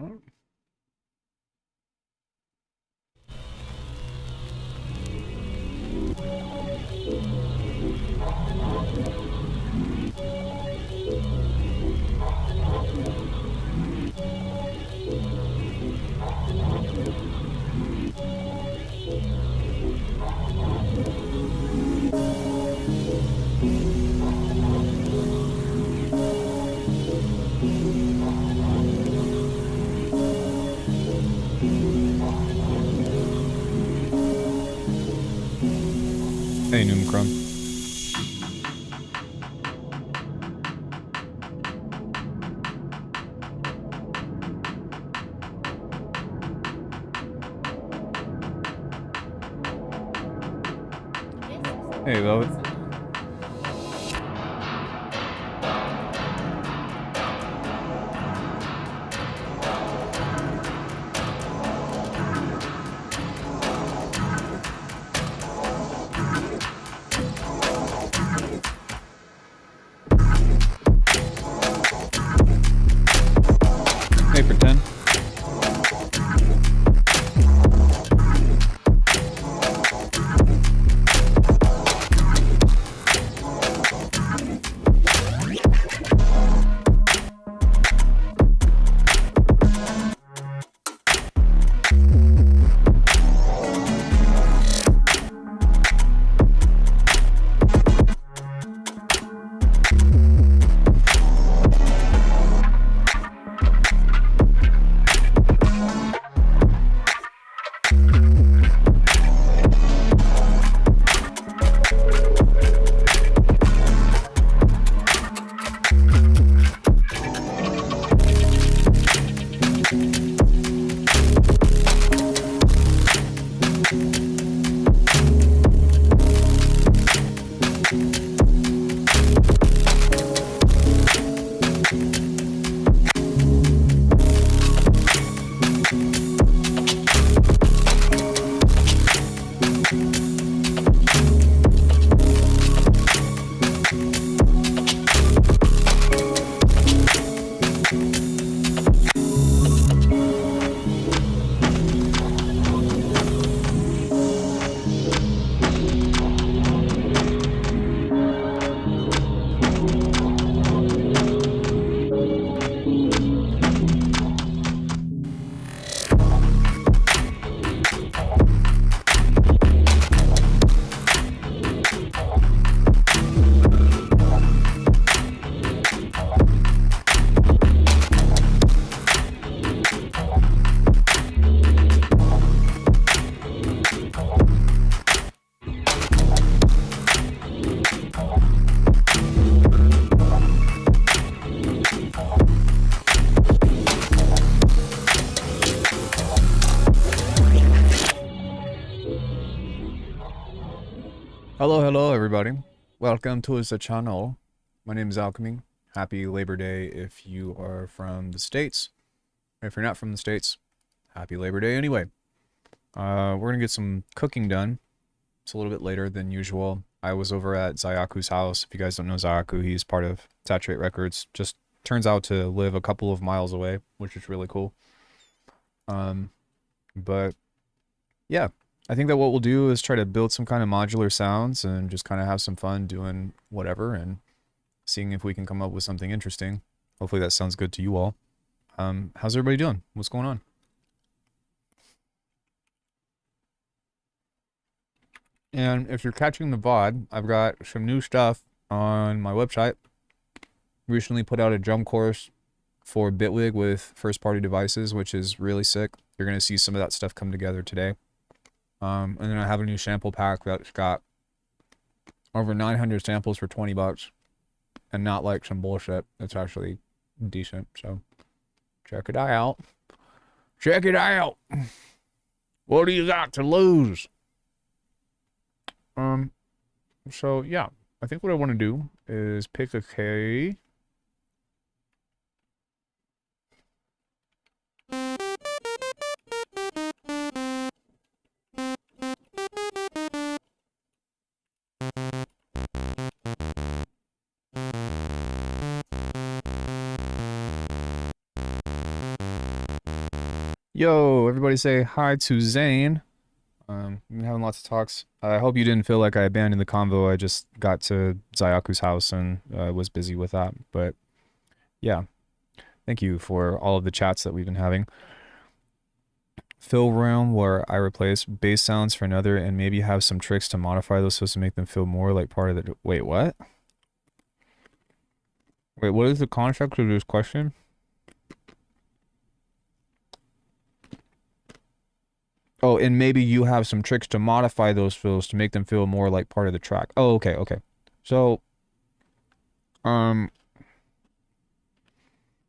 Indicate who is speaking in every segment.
Speaker 1: Oh. Hey, Noomcrum. Hey, Velvet. Hey, Pretend. Hello, everybody. Welcome to the channel. My name is Alckemy. Happy Labor Day if you are from the States. If you're not from the States, happy Labor Day anyway. We're gonna get some cooking done. It's a little bit later than usual. I was over at Zayaku's house. If you guys don't know Zayaku, he's part of Saturate Records. Just turns out to live a couple of miles away, which is really cool. But yeah, I think that what we'll do is try to build some kind of modular sounds and just kind of have some fun doing whatever and seeing if we can come up with something interesting. Hopefully that sounds good to you all. How's everybody doing? What's going on? And if you're catching the VOD, I've got some new stuff on my website. Recently put out a drum course for Bitwig with first-party devices, which is really sick. You're going to see some of that stuff come together today. And then I have a new sample pack that's got over 900 samples for 20 bucks. And not like some bullshit. It's actually decent. So check it out. Check it out. What do you got to lose? So yeah, I think what I want to do is pick a K. Yo, everybody say hi to Zane. We've been having lots of talks. I hope you didn't feel like I abandoned the convo. I just got to Zayaku's house and was busy with that. But yeah, thank you for all of the chats that we've been having. Fill room where I replace bass sounds for another and maybe have some tricks to modify those so to make them feel more like part of the... Wait, what? Wait, what is the context of this question? Oh, and maybe you have some tricks to modify those fills to make them feel more like part of the track. Oh, okay, okay. So, um,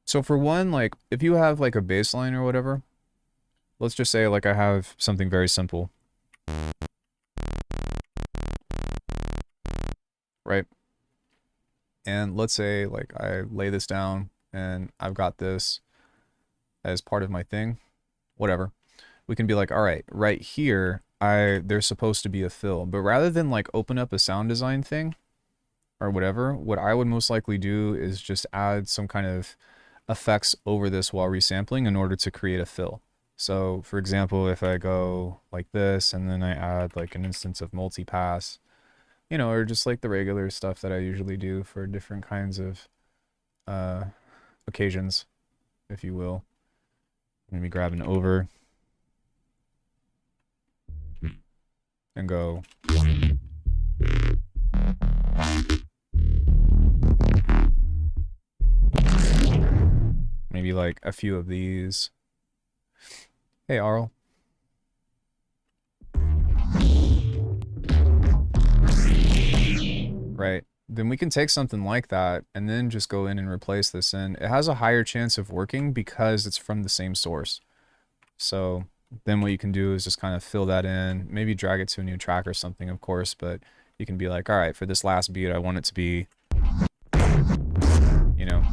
Speaker 1: so for one, like, if you have like a bass line or whatever, let's just say like I have something very simple, right? And let's say like I lay this down and I've got this as part of my thing, whatever. We can be like, all right, right here, there's supposed to be a fill. But rather than like open up a sound design thing or whatever, what I would most likely do is just add some kind of effects over this while resampling in order to create a fill. So for example, if I go like this and then I add like an instance of multipass, you know, or just like the regular stuff that I usually do for different kinds of occasions, if you will. Let me grab an over and go. Maybe like a few of these. Hey, Arl. Right. Then we can take something like that and then just go in and replace this. And it has a higher chance of working because it's from the same source. So then what you can do is just kind of fill that in, maybe drag it to a new track or something, of course, but you can be like, all right, for this last beat, I want it to be, you know,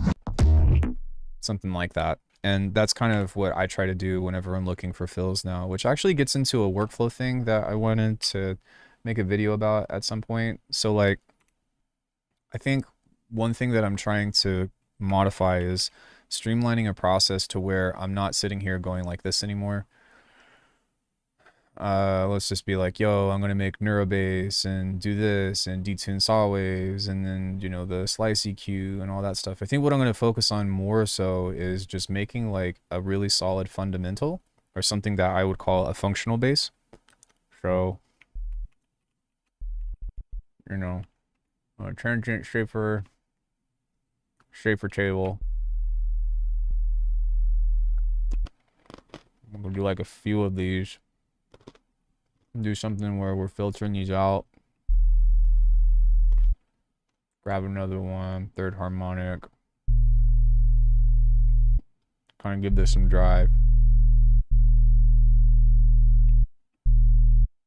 Speaker 1: something like that. And that's kind of what I try to do whenever I'm looking for fills now, which actually gets into a workflow thing that I wanted to make a video about at some point. So like, I think one thing that I'm trying to modify is streamlining a process to where I'm not sitting here going like this anymore. Let's just be like, yo, I'm gonna make neurobass and do this and detune saw waves and then, you know, the slice EQ and all that stuff. I think what I'm gonna focus on more so is just making like a really solid fundamental or something that I would call a functional bass. So, you know, transient shaper table. We'll do like a few of these. Do something where we're filtering these out. Grab another one, third harmonic. Kind of give this some drive.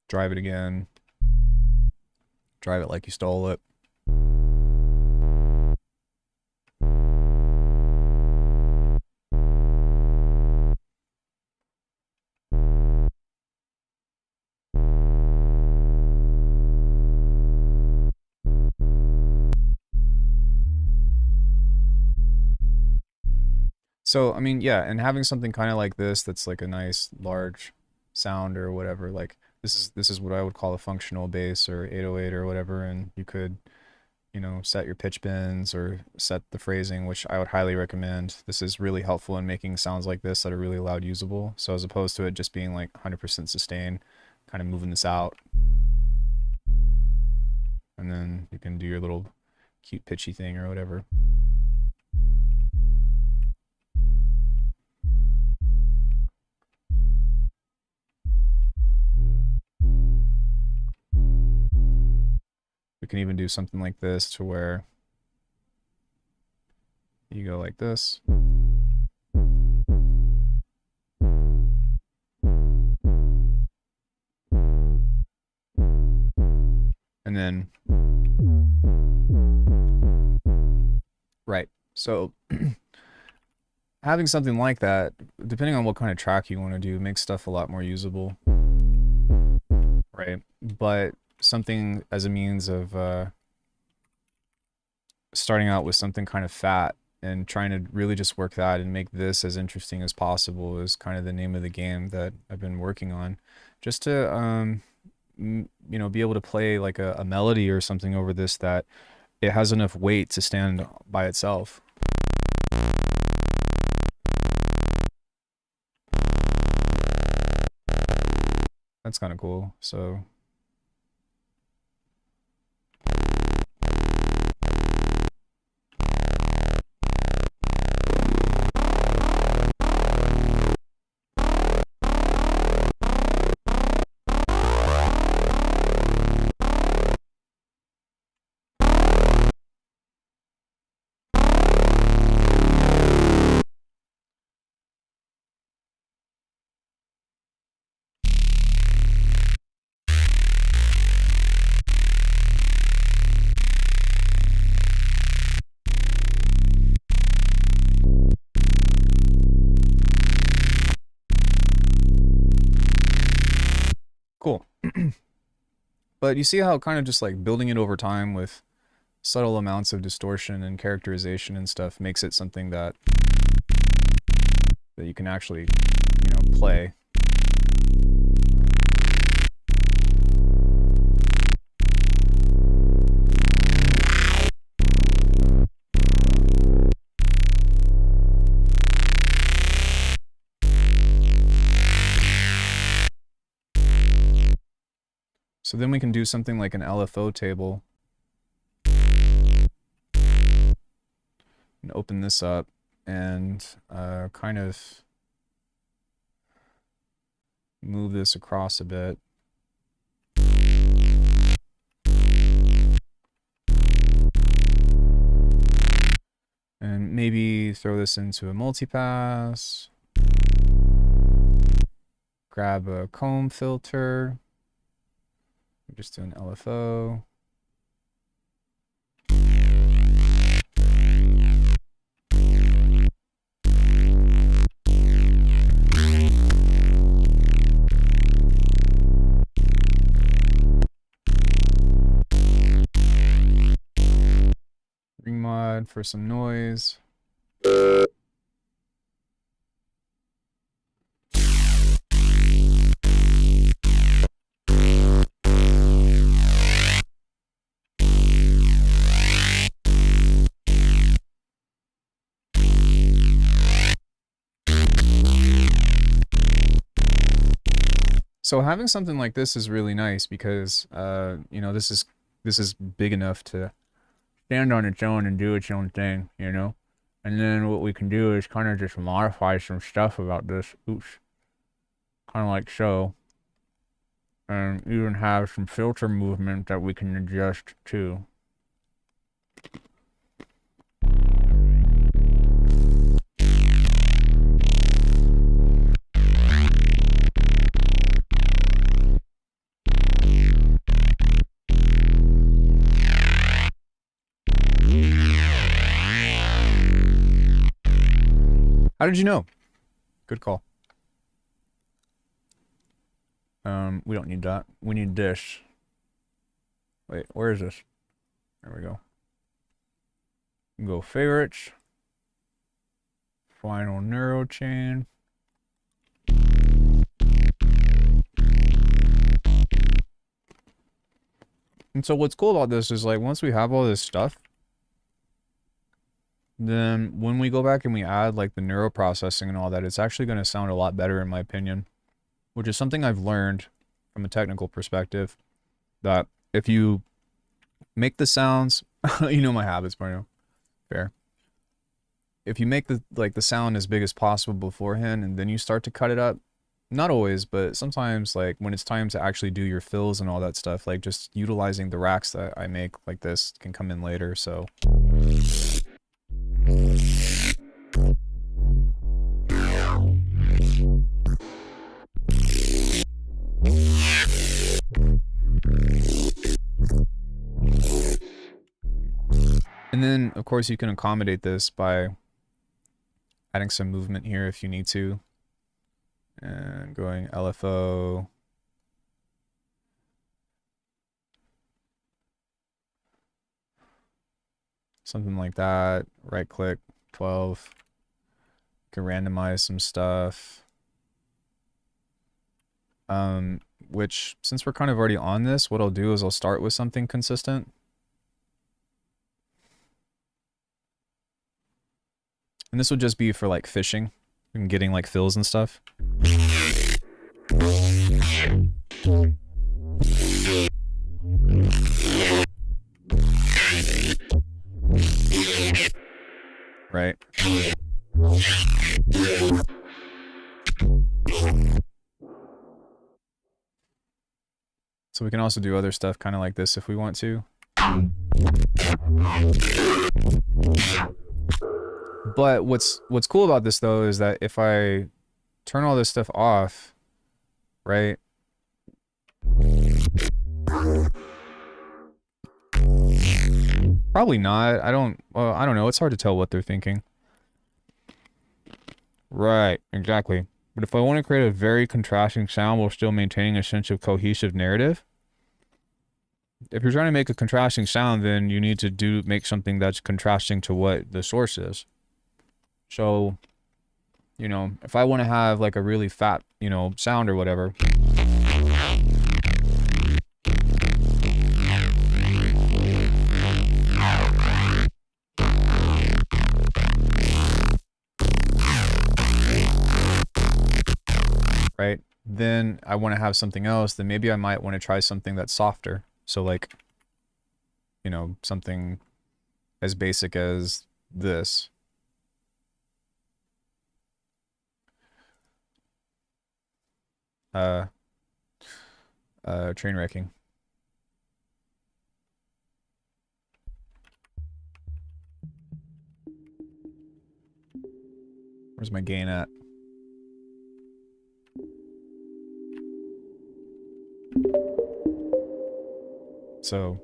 Speaker 1: Drive it again. Drive it like you stole it. So, I mean, yeah, and having something kind of like this that's like a nice large sound or whatever, like this is what I would call a functional bass or 808 or whatever, and you could, you know, set your pitch bends or set the phrasing, which I would highly recommend. This is really helpful in making sounds like this that are really loud usable. So as opposed to it just being like 100% sustain, kind of moving this out. And then you can do your little cute pitchy thing or whatever. We can even do something like this to where you go like this. And then, right. So having something like that, depending on what kind of track you want to do, makes stuff a lot more usable. Right. But something as a means of starting out with something kind of fat and trying to really just work that and make this as interesting as possible is kind of the name of the game that I've been working on. Just to, you know, be able to play like a melody or something over this that it has enough weight to stand by itself. That's kind of cool. So cool. But you see how kind of just like building it over time with subtle amounts of distortion and characterization and stuff makes it something that you can actually, you know, play. So then we can do something like an LFO table and open this up and kind of move this across a bit. And maybe throw this into a multipass. Grab a comb filter. Just do an LFO. Ring mod for some noise. So having something like this is really nice because, you know, this is big enough to stand on its own and do its own thing, you know? And then what we can do is kind of just modify some stuff about this. Oops. Kind of like so. And even have some filter movement that we can adjust too. How did you know? Good call. We don't need that. We need this. Wait, where is this? There we go. Go favorites. Final neuro chain. And so what's cool about this is like once we have all this stuff, then when we go back and we add like the neuro processing and all that, it's actually going to sound a lot better in my opinion, which is something I've learned from a technical perspective, that if you make the sounds, you know my habits by now, fair. If you make the sound as big as possible beforehand and then you start to cut it up, not always, but sometimes like when it's time to actually do your fills and all that stuff, like just utilizing the racks that I make like this can come in later, so. And then, of course, you can accommodate this by adding some movement here if you need to. And going LFO. Something like that. Right click, 12. Can randomize some stuff. Which, since we're kind of already on this, what I'll do is I'll start with something consistent. And this would just be for like fishing and getting like fills and stuff. Right. So we can also do other stuff kind of like this if we want to. But what's cool about this though is that if I turn all this stuff off, right? Probably not. I don't know. It's hard to tell what they're thinking. Right, exactly. But if I want to create a very contrasting sound while still maintaining a sense of cohesive narrative, if you're trying to make a contrasting sound, then you need to make something that's contrasting to what the source is. So, you know, if I want to have like a really fat, you know, sound or whatever, right? Then I want to have something else, then maybe I might want to try something that's softer. So like, you know, something as basic as this. Train wrecking. Where's my gain at? So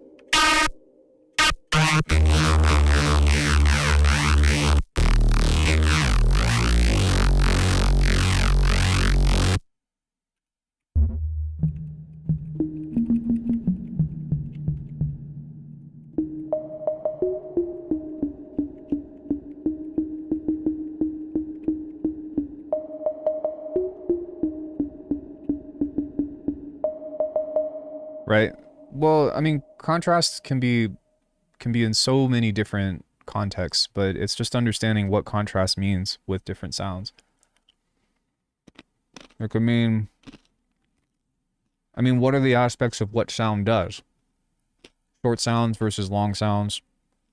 Speaker 1: right. Well, I mean, contrast can be in so many different contexts, but it's just understanding what contrast means with different sounds. Like, I mean, what are the aspects of what sound does? Short sounds versus long sounds,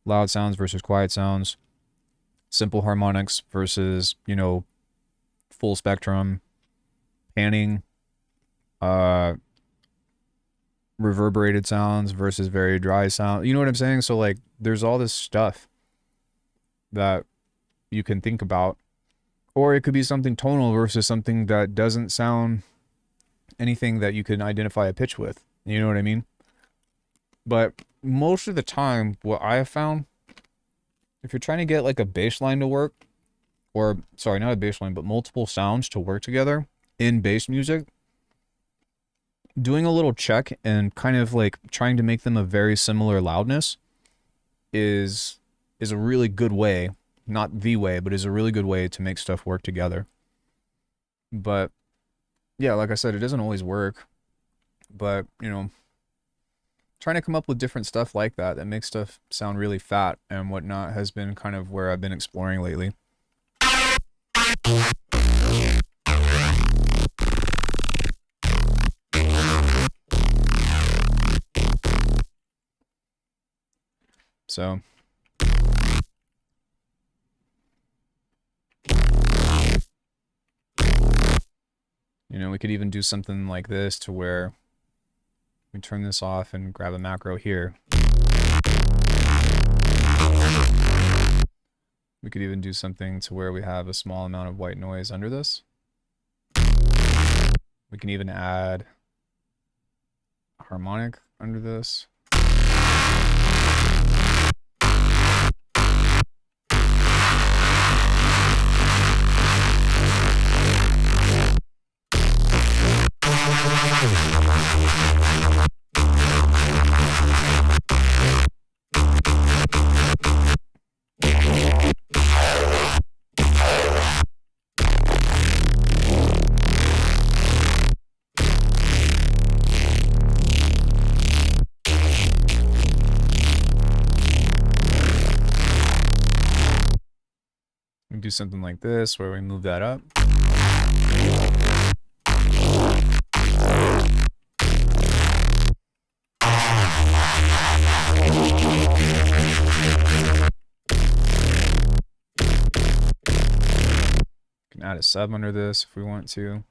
Speaker 1: loud sounds versus quiet sounds, simple harmonics versus, you know, full spectrum, panning, reverberated sounds versus very dry sound. You know what I'm saying? So like there's all this stuff that you can think about. Or it could be something tonal versus something that doesn't sound anything that you can identify a pitch with. You know what I mean? But most of the time, what I have found, if you're trying to get like a bass line to work, or sorry, not a bass line, but multiple sounds to work together in bass music, doing a little check and kind of like trying to make them a very similar loudness is a really good way, not the way, but is a really good way to make stuff work together. But yeah, like I said, it doesn't always work, but you know, trying to come up with different stuff like that makes stuff sound really fat and whatnot has been kind of where I've been exploring lately. So you know, we could even do something like this to where we turn this off and grab a macro here. We could even do something to where we have a small amount of white noise under this. We can even add a harmonic under this. do something like this where we move that up. Can add a sub under this if we want to.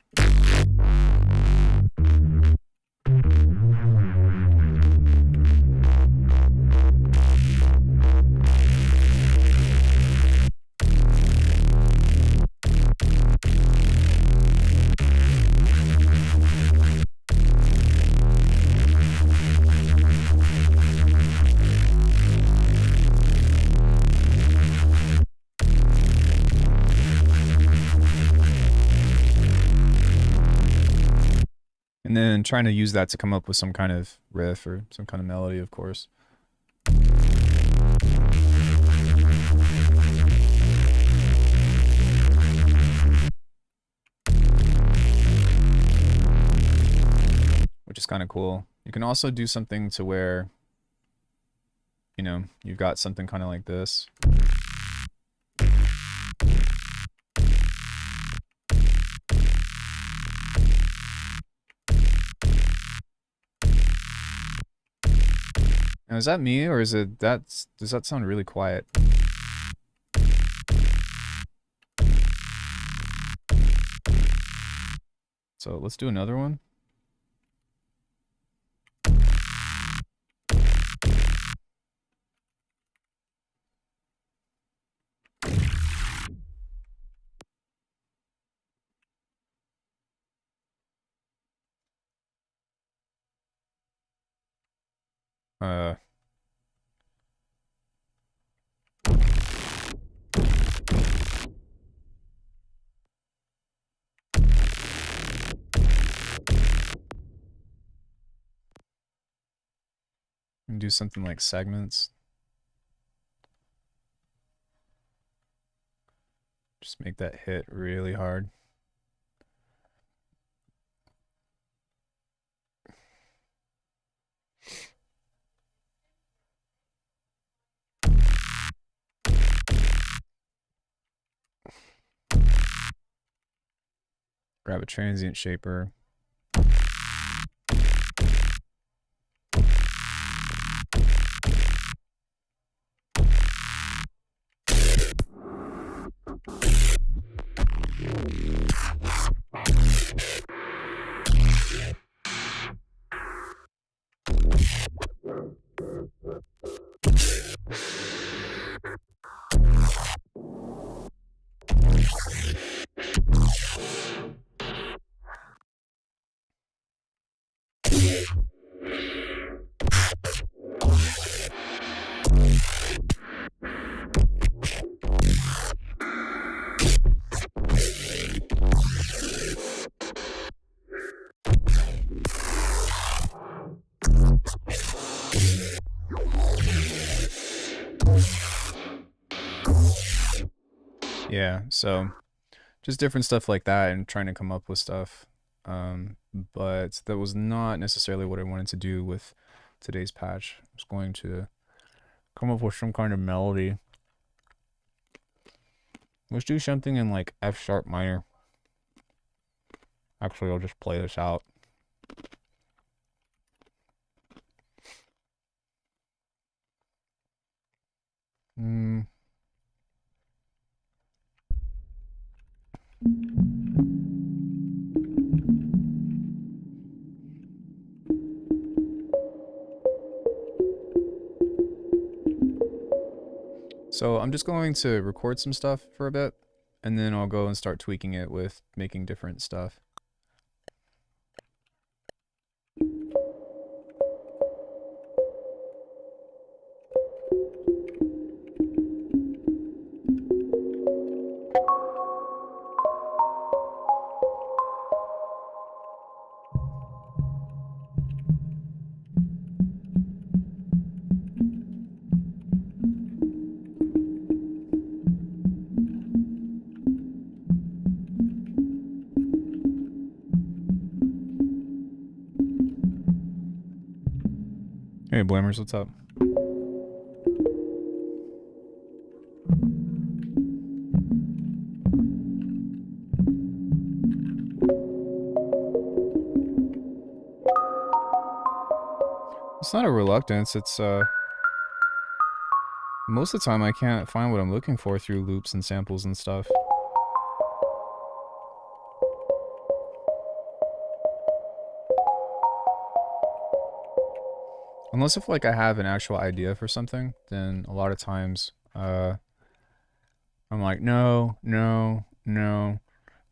Speaker 1: And then trying to use that to come up with some kind of riff or some kind of melody, of course. Which is kind of cool. You can also do something to where, you know, you've got something kind of like this. Now, is that me, or is it does that sound really quiet? So let's do another one. And do something like segments. Just make that hit really hard. Grab a transient shaper. Yeah, so just different stuff like that and trying to come up with stuff. But that was not necessarily what I wanted to do with today's patch. I was going to come up with some kind of melody. Let's do something in like F sharp minor. Actually, I'll just play this out. So I'm just going to record some stuff for a bit, and then I'll go and start tweaking it with making different stuff. Hey, Blammers, what's up? It's not a reluctance, it's most of the time I can't find what I'm looking for through loops and samples and stuff. Unless if like I have an actual idea for something, then a lot of times I'm like, no, no, no.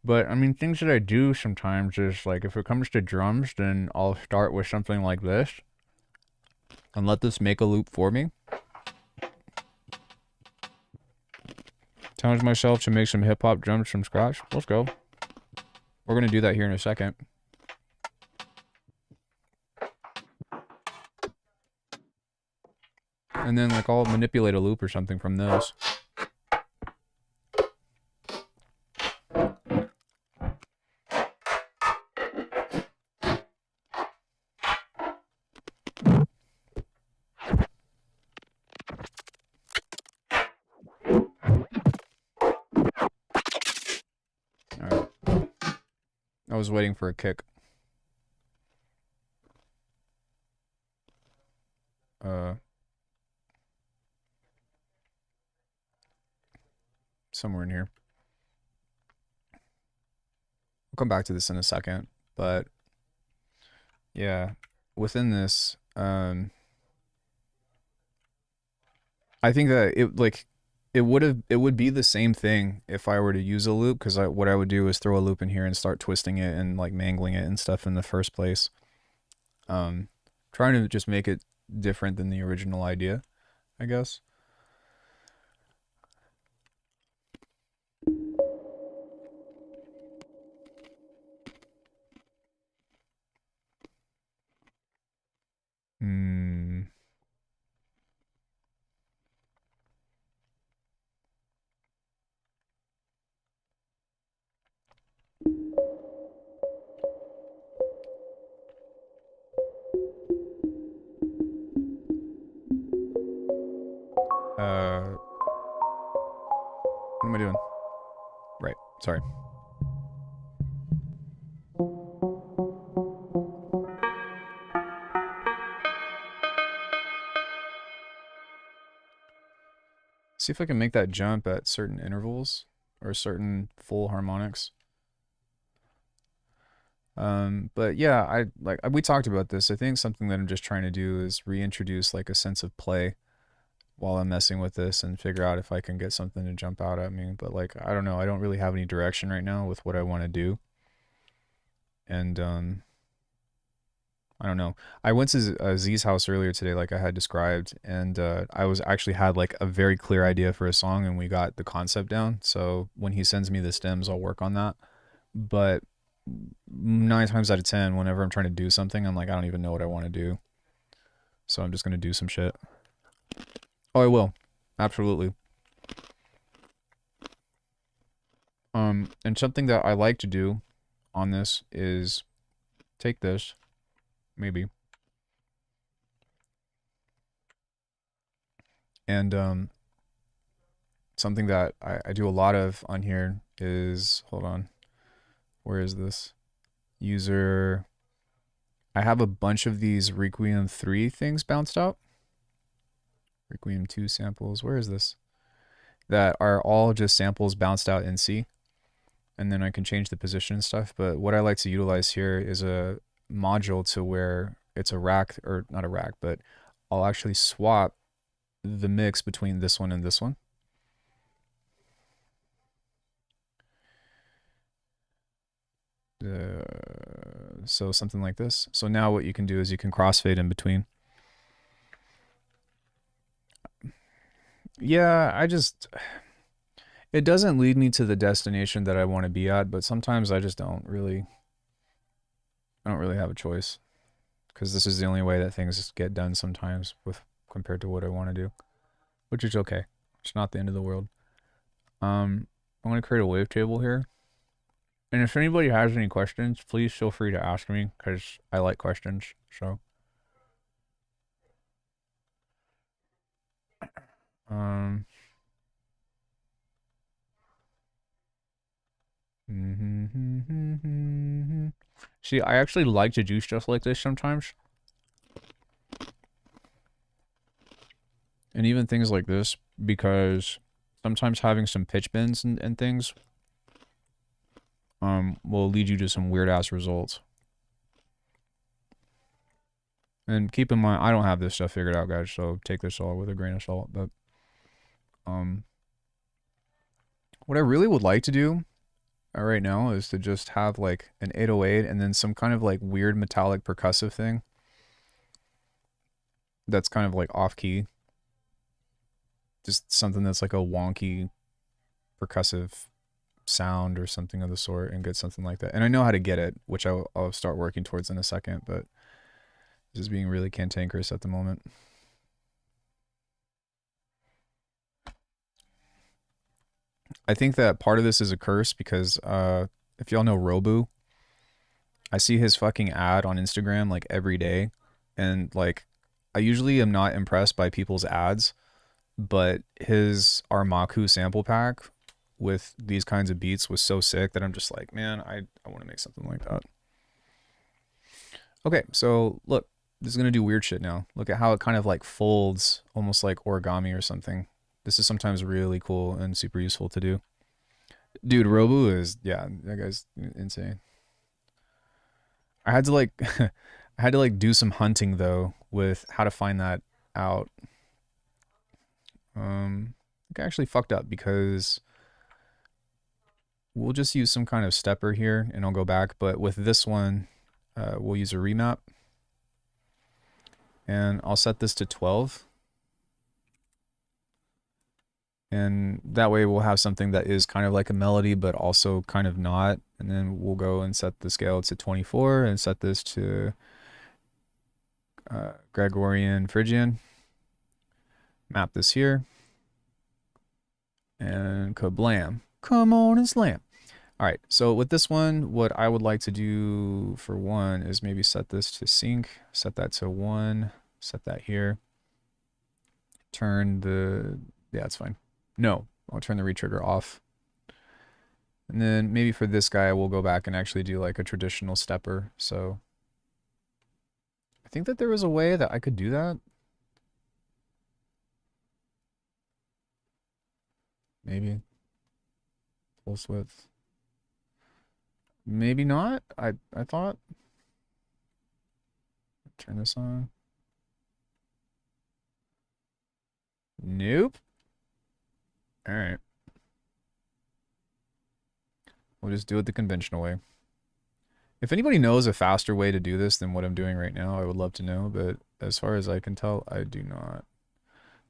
Speaker 1: But I mean, things that I do sometimes is like if it comes to drums, then I'll start with something like this and let this make a loop for me. Challenge myself to make some hip hop drums from scratch. Let's go. We're gonna do that here in a second. And then like I'll manipulate a loop or something from this. Alright. I was waiting for a kick. Somewhere in here. I'll come back to this in a second, but yeah, within this, I think that it would be the same thing if I were to use a loop, because what I would do is throw a loop in here and start twisting it and like mangling it and stuff in the first place. Trying to just make it different than the original idea, I guess. What am I doing? Right, sorry. See if I can make that jump at certain intervals or certain full harmonics. But yeah, we talked about this. I think something that I'm just trying to do is reintroduce like a sense of play while I'm messing with this and figure out if I can get something to jump out at me. But like, I don't know. I don't really have any direction right now with what I want to do. And I don't know. I went to Z's house earlier today, like I had described, and I was actually had like a very clear idea for a song, and we got the concept down. So when he sends me the stems, I'll work on that. But 9 times out of 10, whenever I'm trying to do something, I'm like, I don't even know what I want to do. So I'm just gonna do some shit. Oh, I will. Absolutely. And something that I like to do on this is take this, maybe. And something that I do a lot of on here is, hold on, where is this? User, I have a bunch of these Requiem 3 things bounced out. Requiem 2 samples, where is this? That are all just samples bounced out in C. And then I can change the position and stuff. But what I like to utilize here is a module to where it's a rack, or not a rack, but I'll actually swap the mix between this one and this one. So something like this. So now what you can do is you can crossfade in between. Yeah, it doesn't lead me to the destination that I want to be at, but sometimes I just don't really have a choice, because this is the only way that things get done sometimes with compared to what I want to do, which is okay. It's not the end of the world. I'm going to create a wavetable here. And if anybody has any questions, please feel free to ask me, because I like questions, so. See, I actually like to do stuff like this sometimes. and even things like this, because sometimes having some pitch bends and things will lead you to some weird ass results. And keep in mind, I don't have this stuff figured out, guys, so take this all with a grain of salt. But what I really would like to do right now is to just have like an 808 and then some kind of like weird metallic percussive thing that's kind of like off key. Just something that's like a wonky percussive sound or something of the sort, and get something like that. And I know how to get it, which I'll start working towards in a second, but this is being really cantankerous at the moment. I think that part of this is a curse because if y'all know Robu, I see his fucking ad on Instagram like every day, and like I usually am not impressed by people's ads, but his Armaku sample pack with these kinds of beats was so sick that I'm just like, man, I want to make something like that. Okay, so look, this is gonna do weird shit now. Look at how it kind of like folds almost like origami or something. This is sometimes really cool and super useful to do. Dude, Robu is, yeah, that guy's insane. I had to like I had to like do some hunting though with how to find that out. I think I actually fucked up because we'll just use some kind of stepper here and I'll go back, but with this one we'll use a remap and I'll set this to 12. And that way we'll have something that is kind of like a melody, but also kind of not. And then we'll go and set the scale to 24 and set this to Gregorian Phrygian. Map this here. And kablam. Come on and slam. All right, so with this one, what I would like to do for one is maybe set this to sync, set that to 1, set that here. Turn the, yeah, it's fine. No, I'll turn the retrigger off. And then maybe for this guy, we'll go back and actually do like a traditional stepper. So I think that there was a way that I could do that. Maybe. Pulse width. Maybe not. I thought. Turn this on. Nope. All right. We'll just do it the conventional way. If anybody knows a faster way to do this than what I'm doing right now, I would love to know, but as far as I can tell, I do not.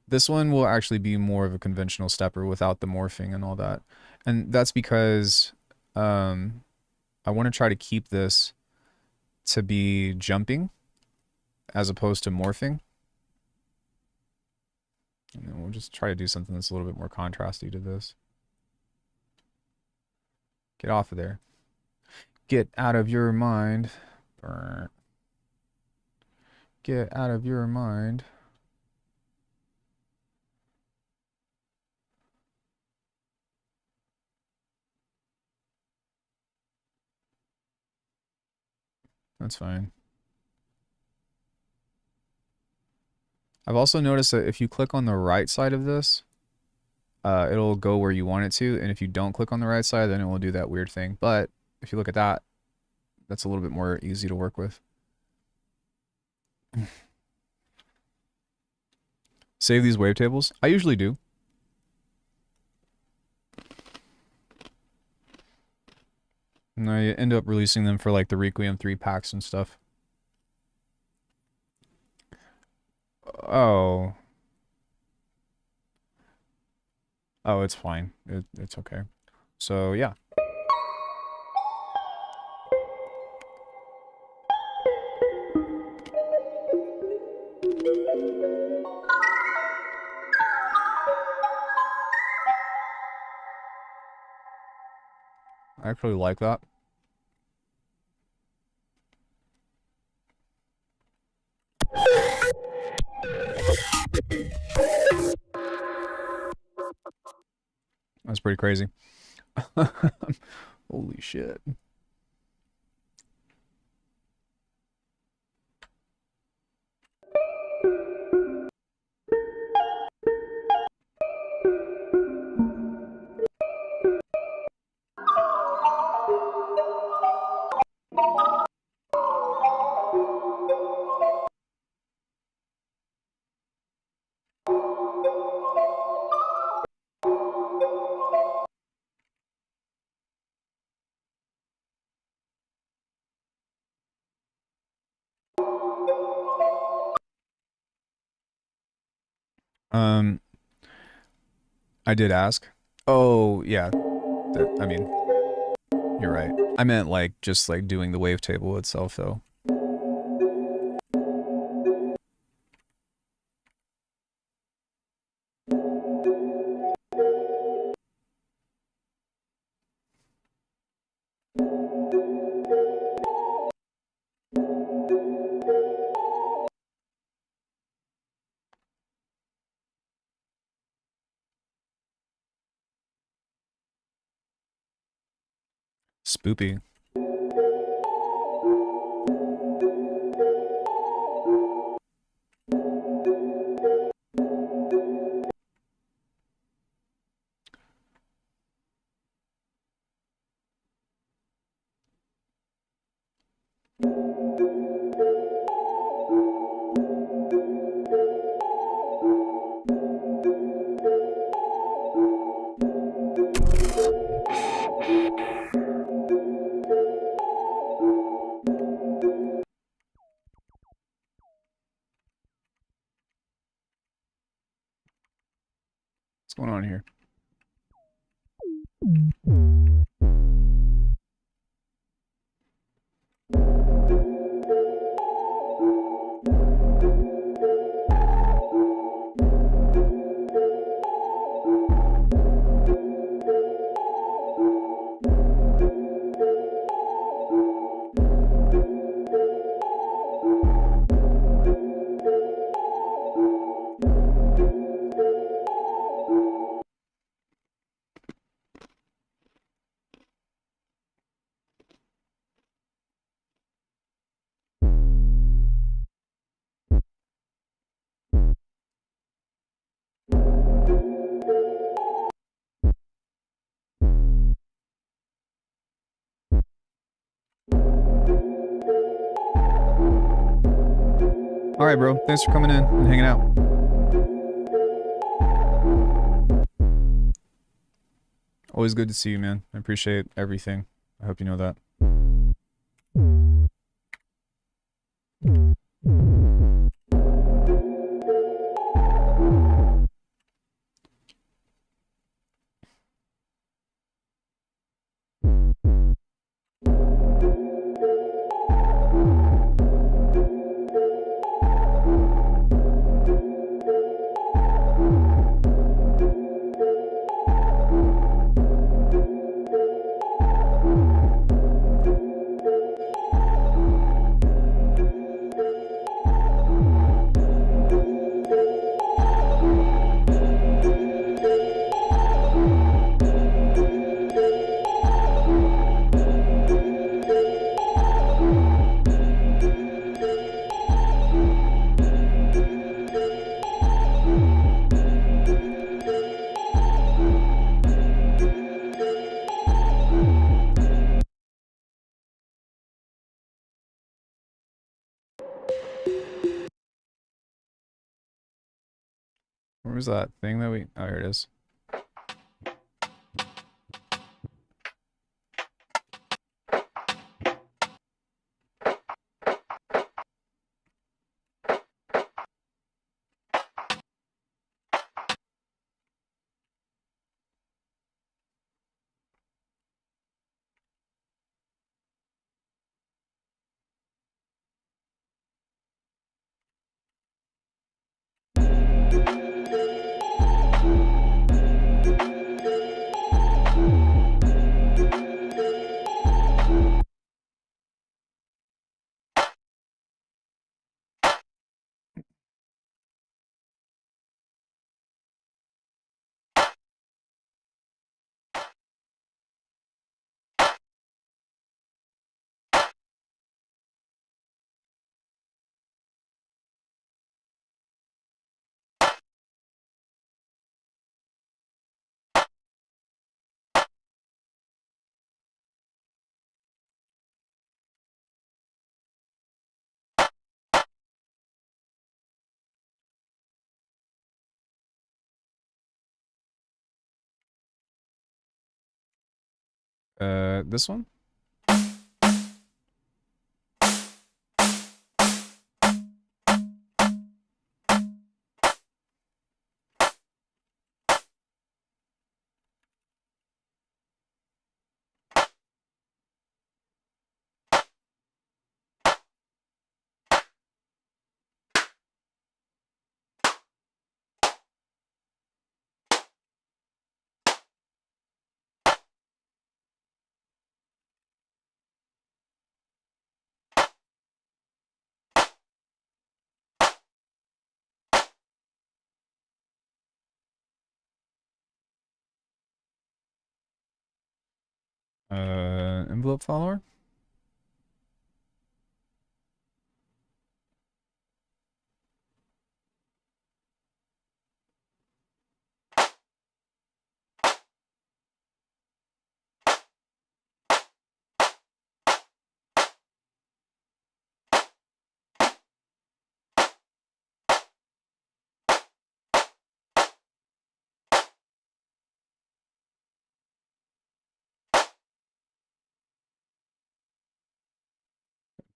Speaker 1: This one will actually be more of a conventional stepper without the morphing and all that. And that's because I want to try to keep this to be jumping as opposed to morphing. And then we'll just try to do something that's a little bit more contrasty to this. Get off of there. Get out of your mind. Burn. Get out of your mind. That's fine. I've also noticed that if you click on the right side of this, it'll go where you want it to. And if you don't click on the right side, then it will do that weird thing. But if you look at that, that's a little bit more easy to work with. Save these wavetables? I usually do. And I end up releasing them for like the Requiem 3 packs and stuff. Oh. Oh, it's fine. It's okay. So, yeah. I actually like that. That's pretty crazy. Holy shit. Um, I did ask. Oh, yeah. I mean, you're right. I meant like just like doing the wavetable itself though. Spoopy. What's going on here? All right, bro. Thanks for coming in and hanging out. Always good to see you, man. I appreciate everything. I hope you know that. Where was that thing that we... Oh, here it is. This one? Envelope follower?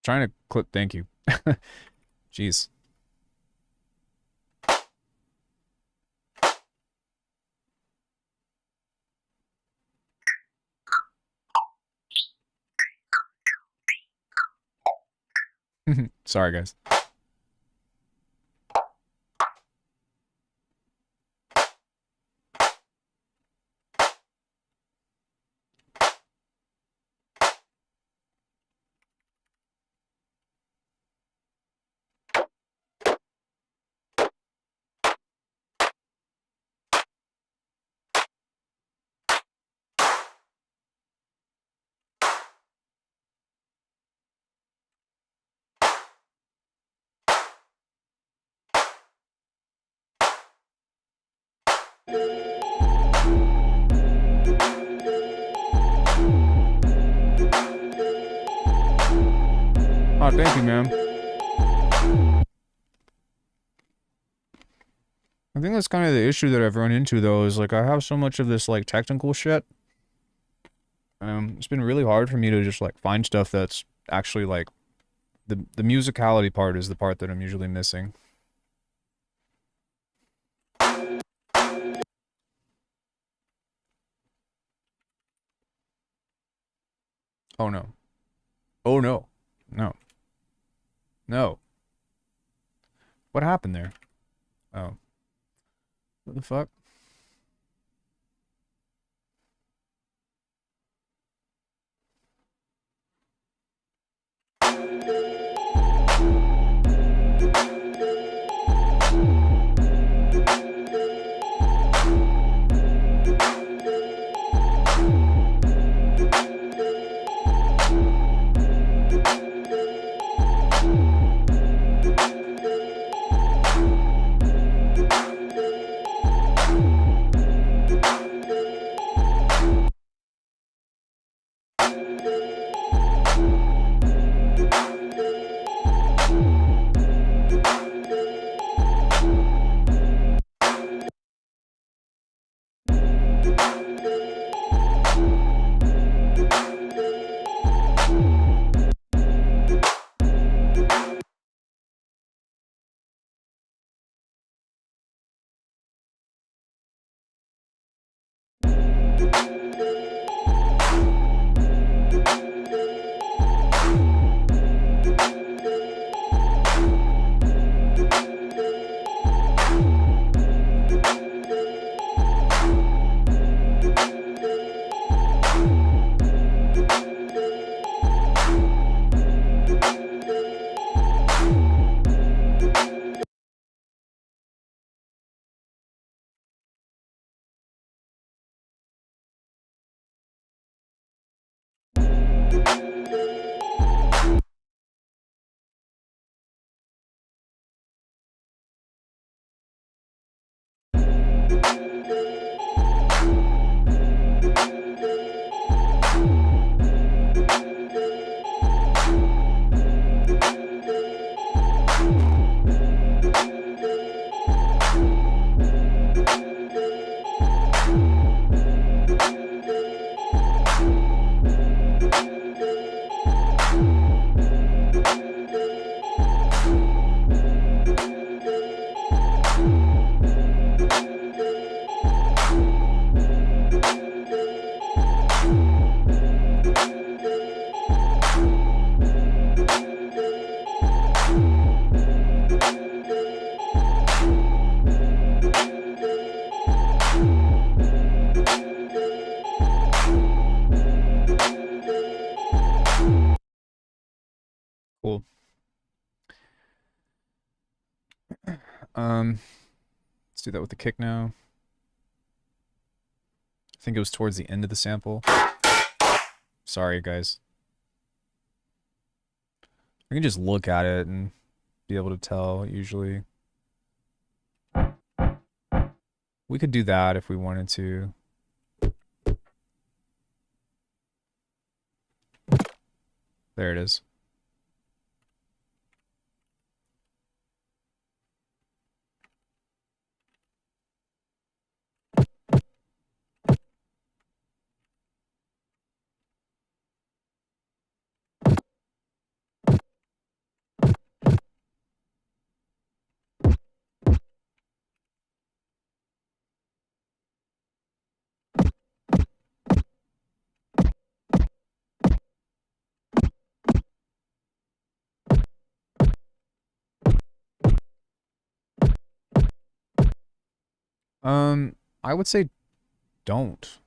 Speaker 1: Trying to clip, thank you. Jeez. Sorry, guys. Oh, thank you, ma'am. I think that's kind of the issue that I've run into, though, is, like, I have so much of this, like, technical shit. It's been really hard for me to just, like, find stuff that's actually, like, the musicality part is the part that I'm usually missing. Oh, no. Oh, no. No. No. What happened there? Oh. What the fuck? Cool. Let's do that with the kick now. I think it was towards the end of the sample. Sorry, guys. I can just look at it and be able to tell, usually. We could do that if we wanted to. There it is. I would say don't.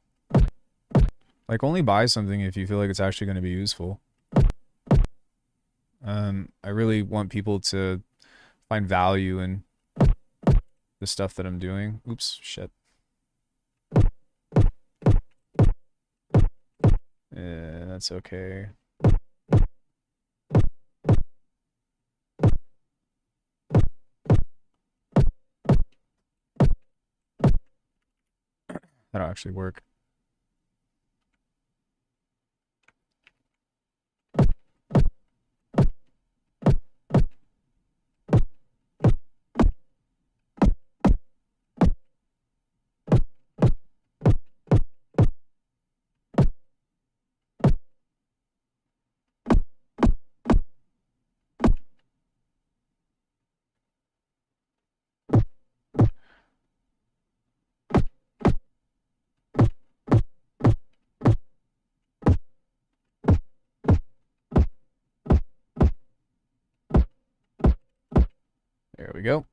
Speaker 1: Like, only buy something if you feel like it's actually going to be useful. I really want people to find value in the stuff that I'm doing. Oops, shit. That's okay. That'll actually work. There we go.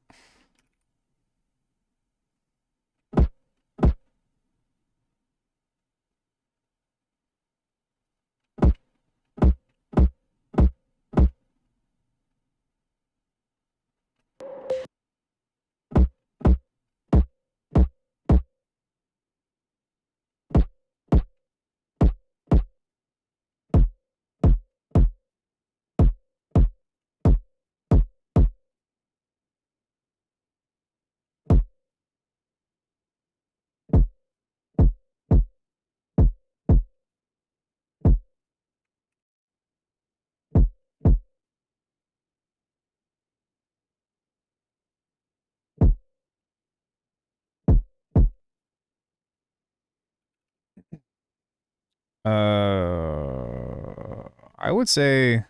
Speaker 1: I would say,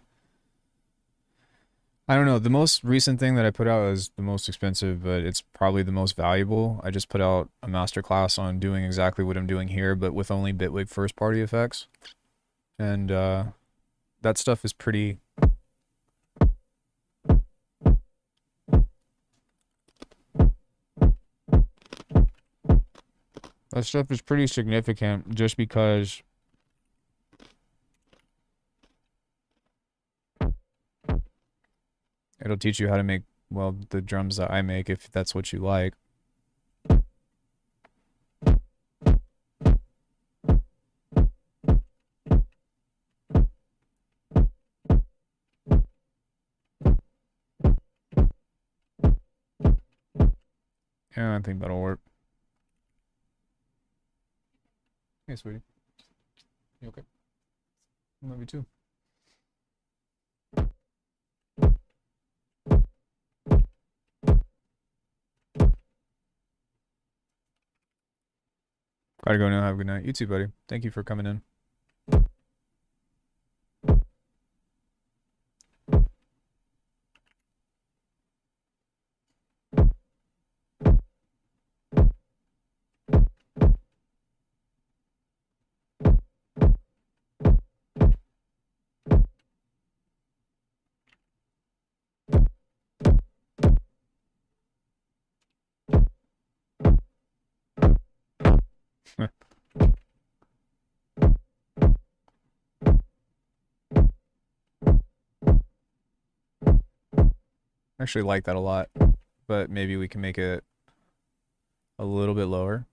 Speaker 1: I don't know, the most recent thing that I put out is the most expensive, but it's probably the most valuable. I just put out a masterclass on doing exactly what I'm doing here, but with only Bitwig first party effects. And that stuff is pretty... That stuff is pretty significant just because it'll teach you how to make, well, the drums that I make, if that's what you like. Yeah, I think that'll work. Hey, sweetie. You okay? I love you too. Gotta go now. Have a good night. You too, buddy. Thank you for coming in. I actually like that a lot, but maybe we can make it a little bit lower.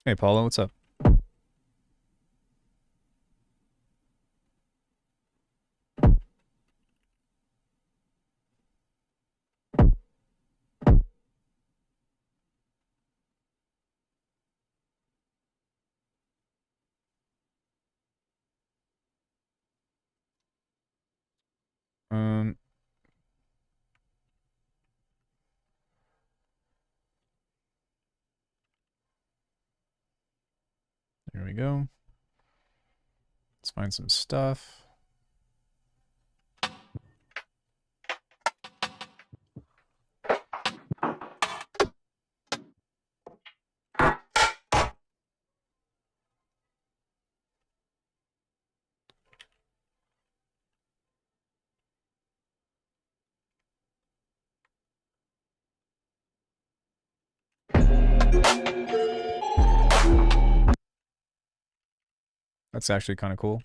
Speaker 1: Hey, Paulo, what's up? Um, there we go. Let's find some stuff. That's actually kind of cool.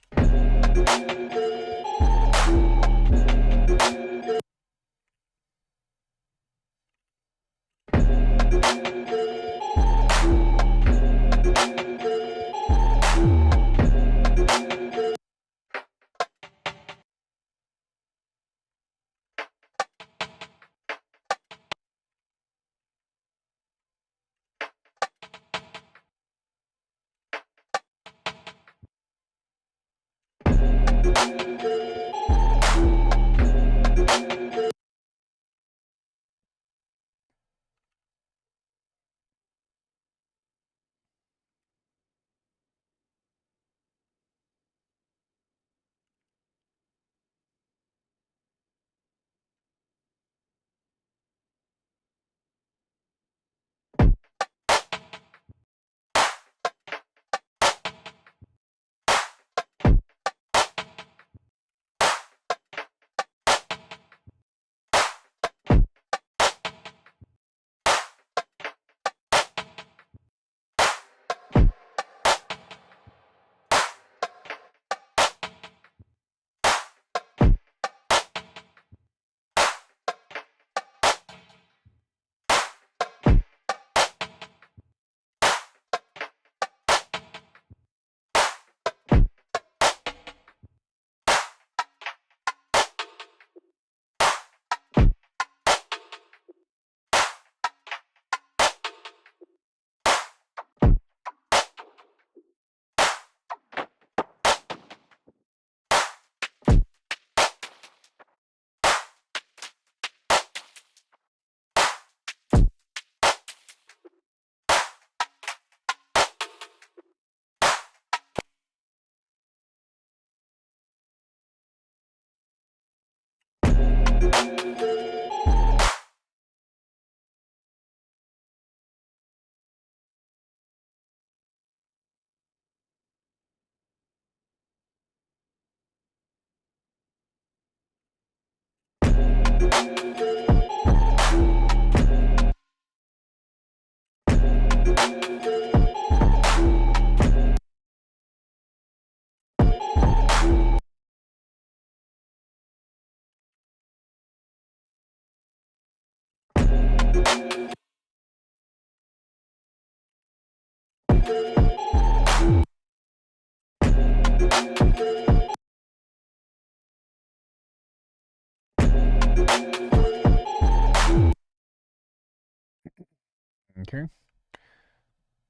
Speaker 1: Okay.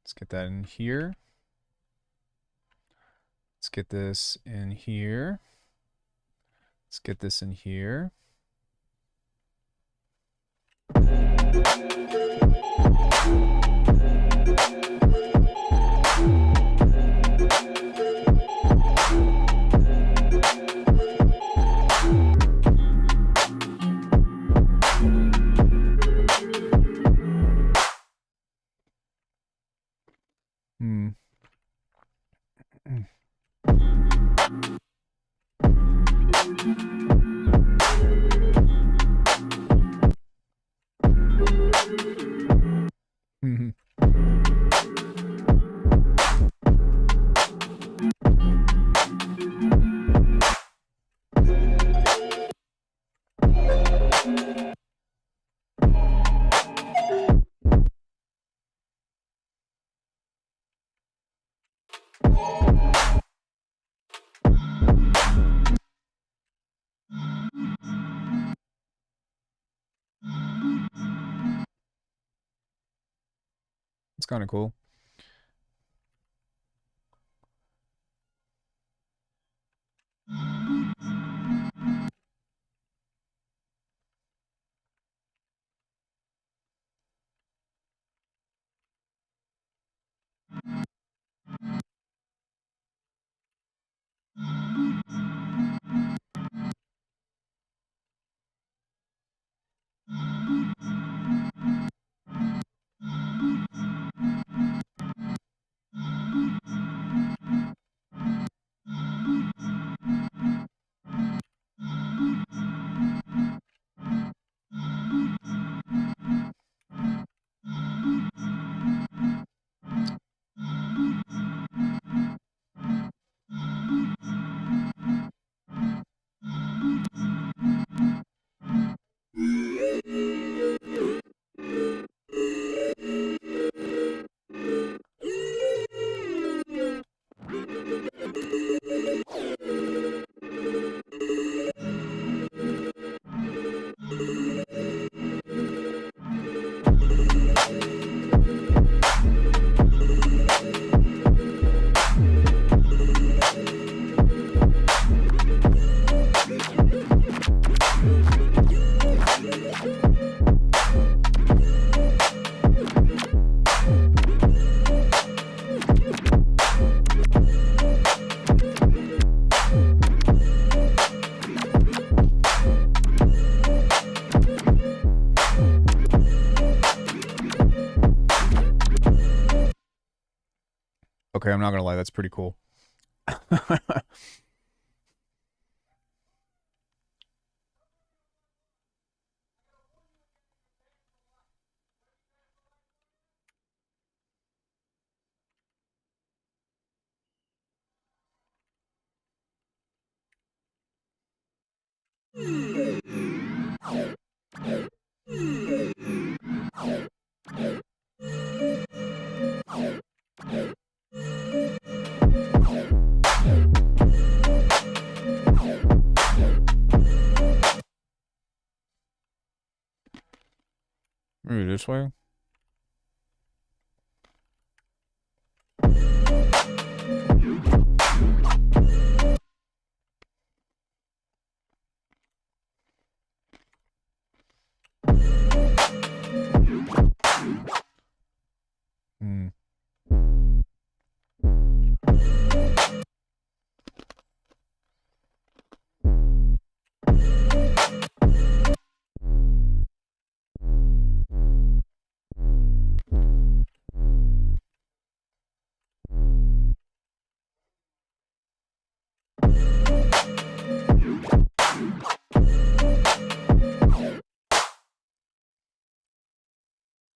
Speaker 1: Let's get that in here. Let's get this in here. Let's get this in here. It's kind of cool. Okay, I'm not gonna lie, that's pretty cool. Maybe this way? Hmm.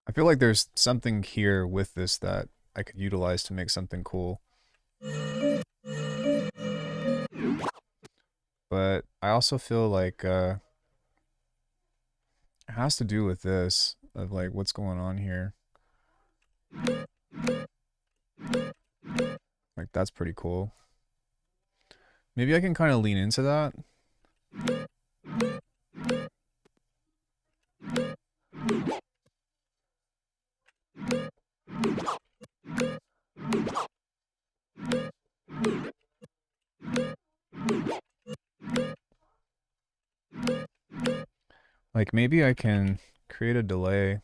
Speaker 1: I feel like there's something here with this that I could utilize to make something cool. But I also feel like it has to do with this, of like what's going on here. Like that's pretty cool. Maybe I can kind of lean into that. Like maybe I can create a delay.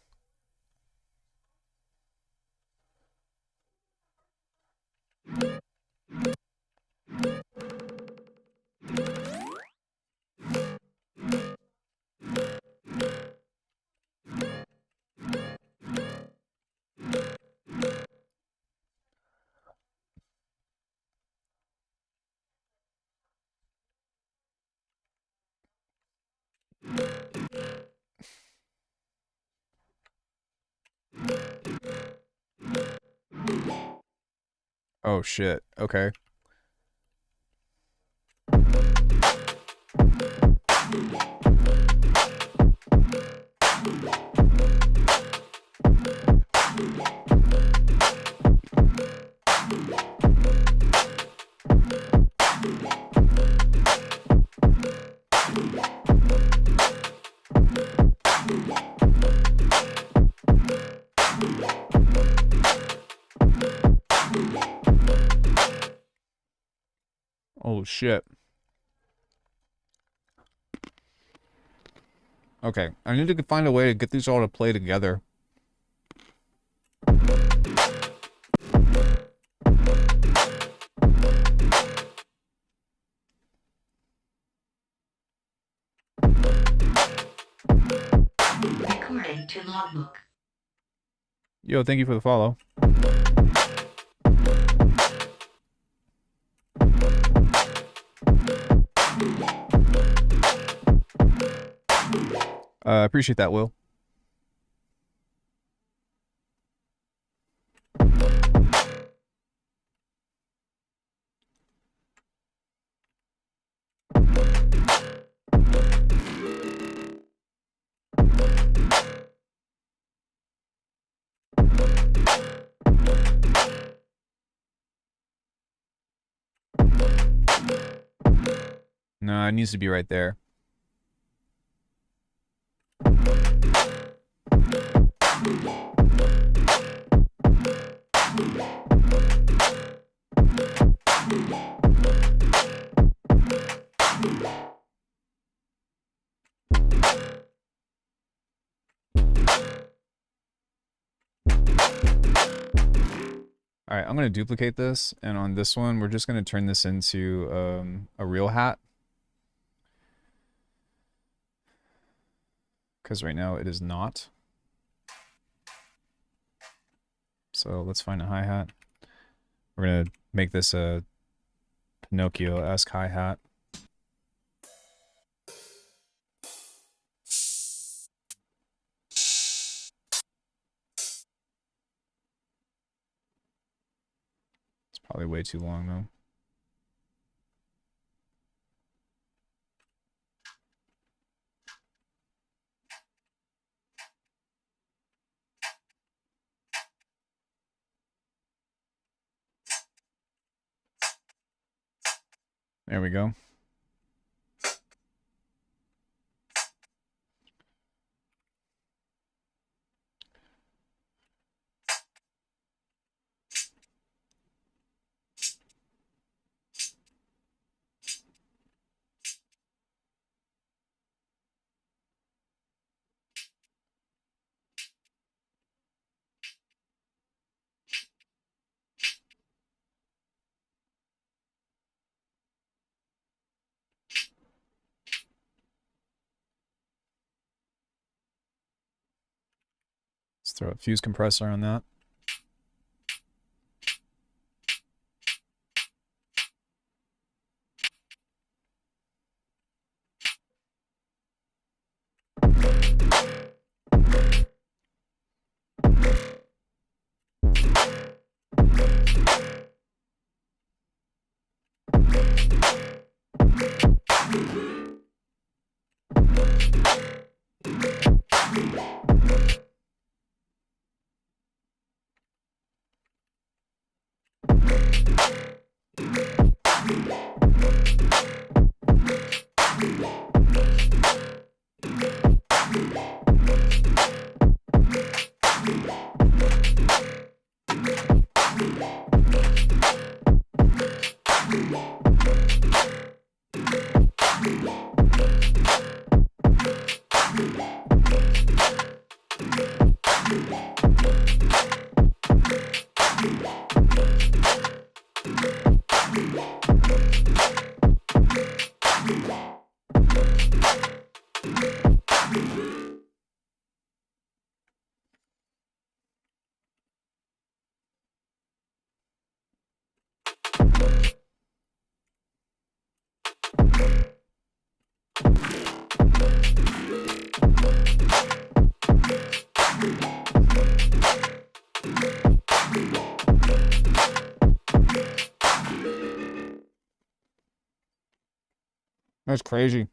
Speaker 1: Oh shit. Okay. Oh, shit. Okay, I need to find a way to get these all to play together.
Speaker 2: According to logbook.
Speaker 1: Yo, thank you for the follow. I appreciate that, Will. No, it needs to be right there. Alright, I'm going to duplicate this, and on this one, we're just going to turn this into a real hat. Because right now it is not. So let's find a hi-hat. We're going to make this a Pinocchio-esque hi-hat. It's probably way too long, though. There we go. Let's throw a fuse compressor on that. That's crazy.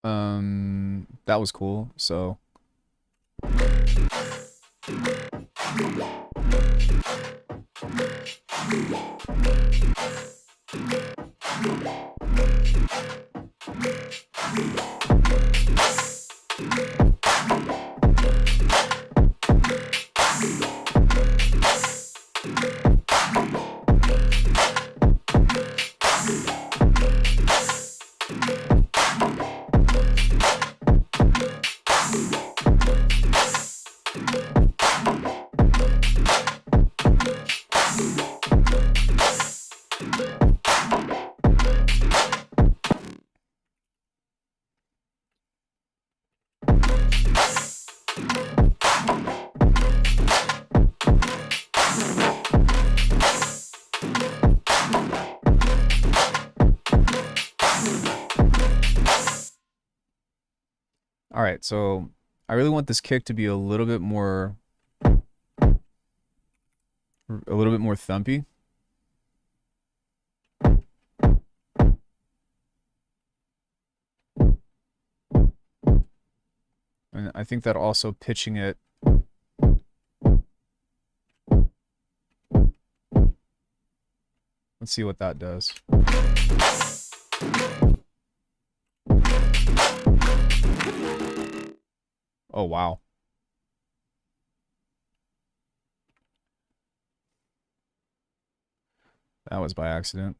Speaker 1: That was cool. So all right, so I really want this kick to be a little bit more thumpy. And I think that also pitching it let's see what that does. Oh wow. That was by accident.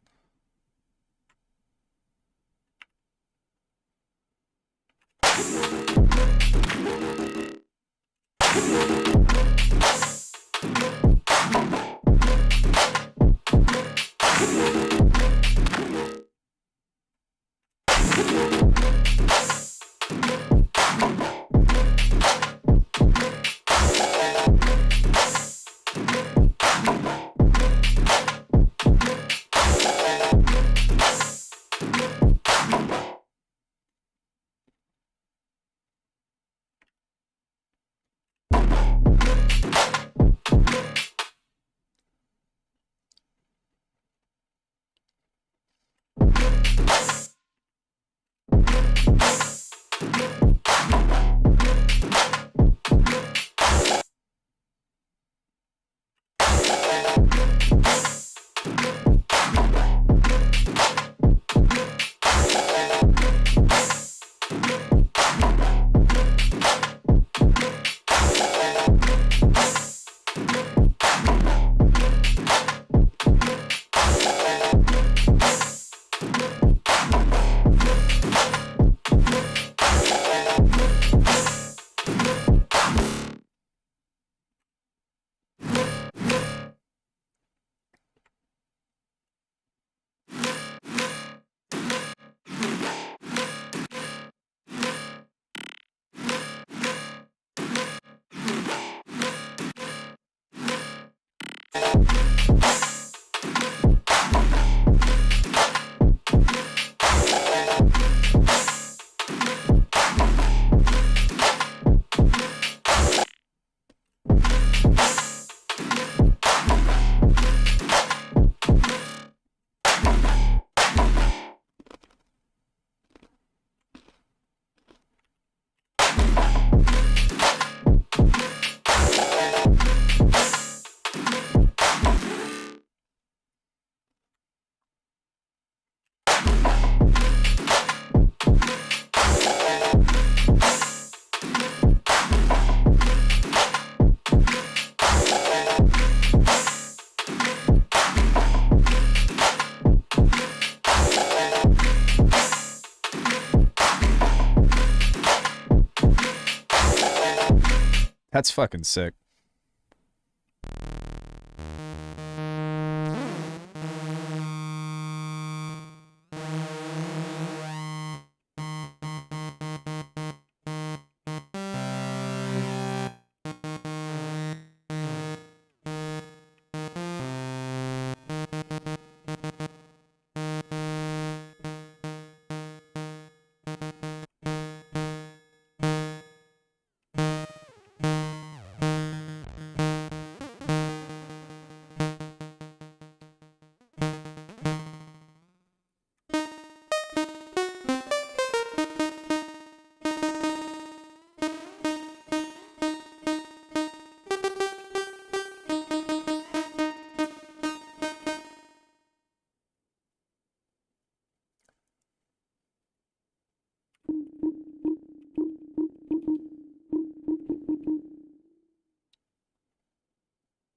Speaker 1: That's fucking sick.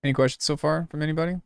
Speaker 1: Any questions so far from anybody?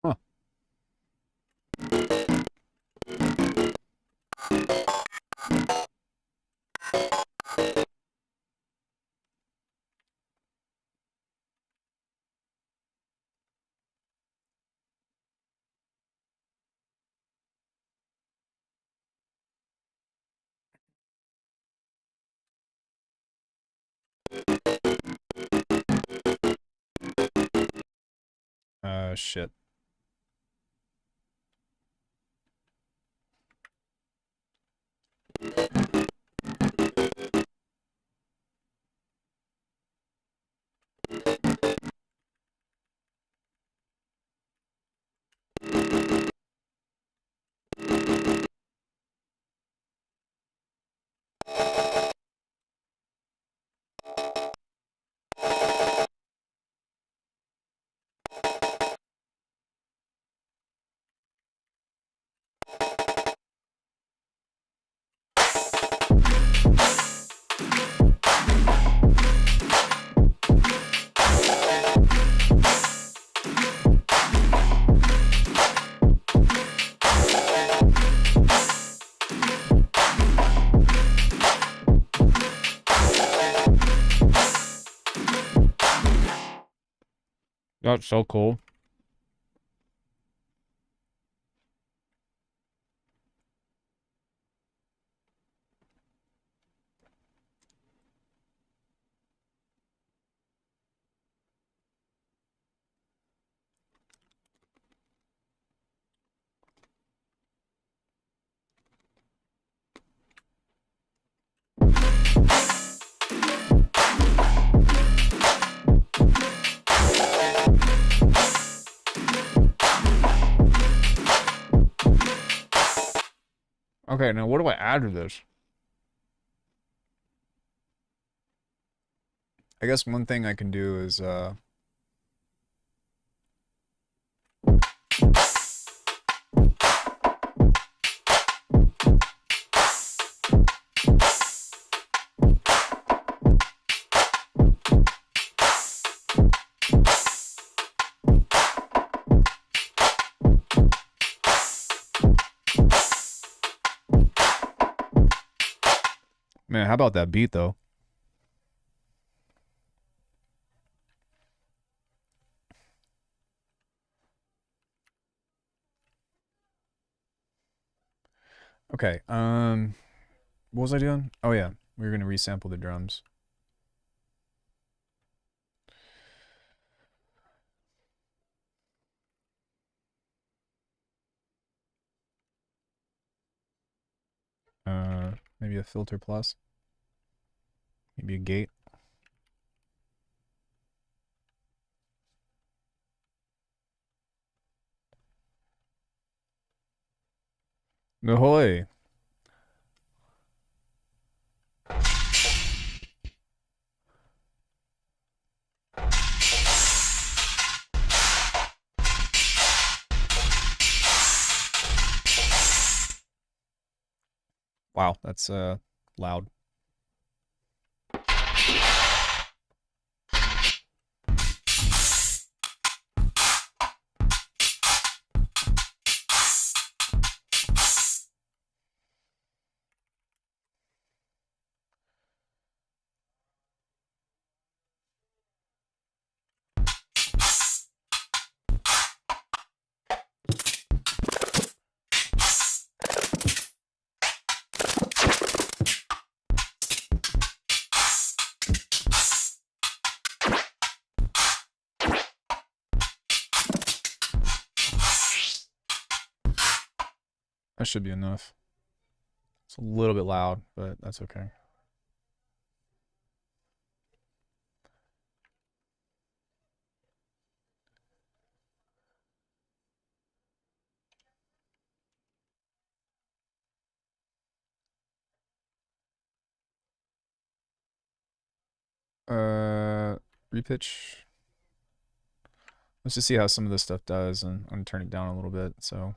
Speaker 1: Huh. Shit. That's so cool. Okay, now what do I add to this? I guess one thing I can do is, man, how about that beat, though? Okay, what was I doing? Oh, yeah, we were gonna resample the drums. Maybe a filter plus. Maybe a gate. Ahoy! Wow, that's, loud. That should be enough. It's a little bit loud, but that's okay. Repitch. Let's just see how some of this stuff does, and I'm gonna turn it down a little bit, so.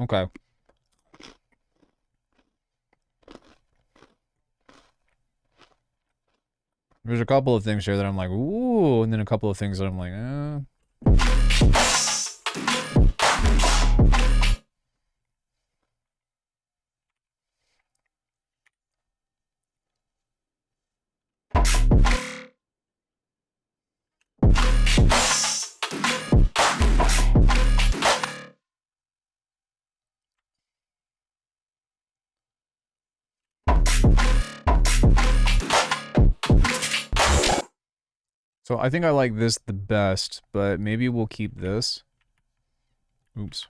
Speaker 1: Okay. There's a couple of things here that I'm like, ooh, and then a couple of things that I'm like, So I think I like this the best, but maybe we'll keep this. Oops.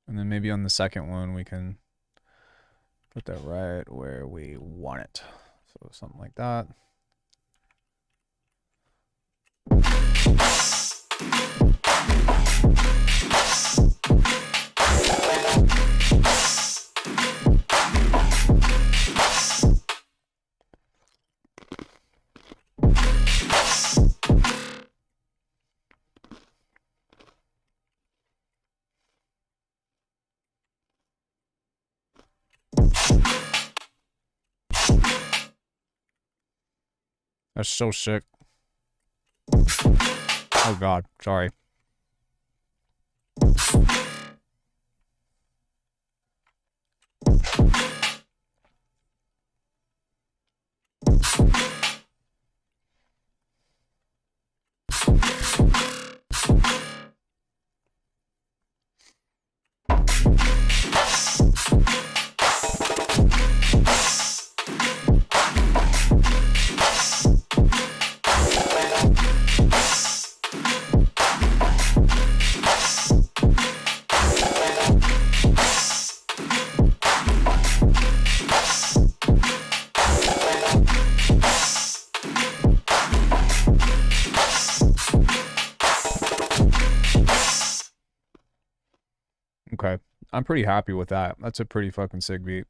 Speaker 1: And then maybe on the second one we can put that right where we want it. So something like that. That's so sick. Oh god, sorry. Okay. I'm pretty happy with that. That's a pretty fucking sick beat.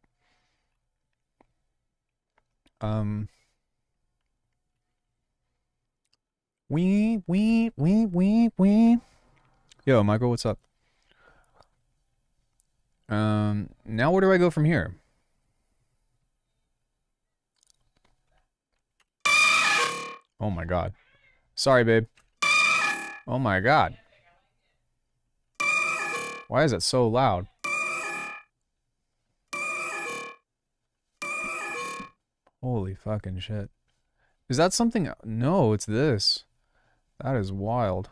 Speaker 1: Wee. Yo, Michael, what's up? Now where do I go from here? Oh my god. Sorry, babe. Oh my god. Why is it so loud? Holy fucking shit. Is that something? No, it's this. That is wild.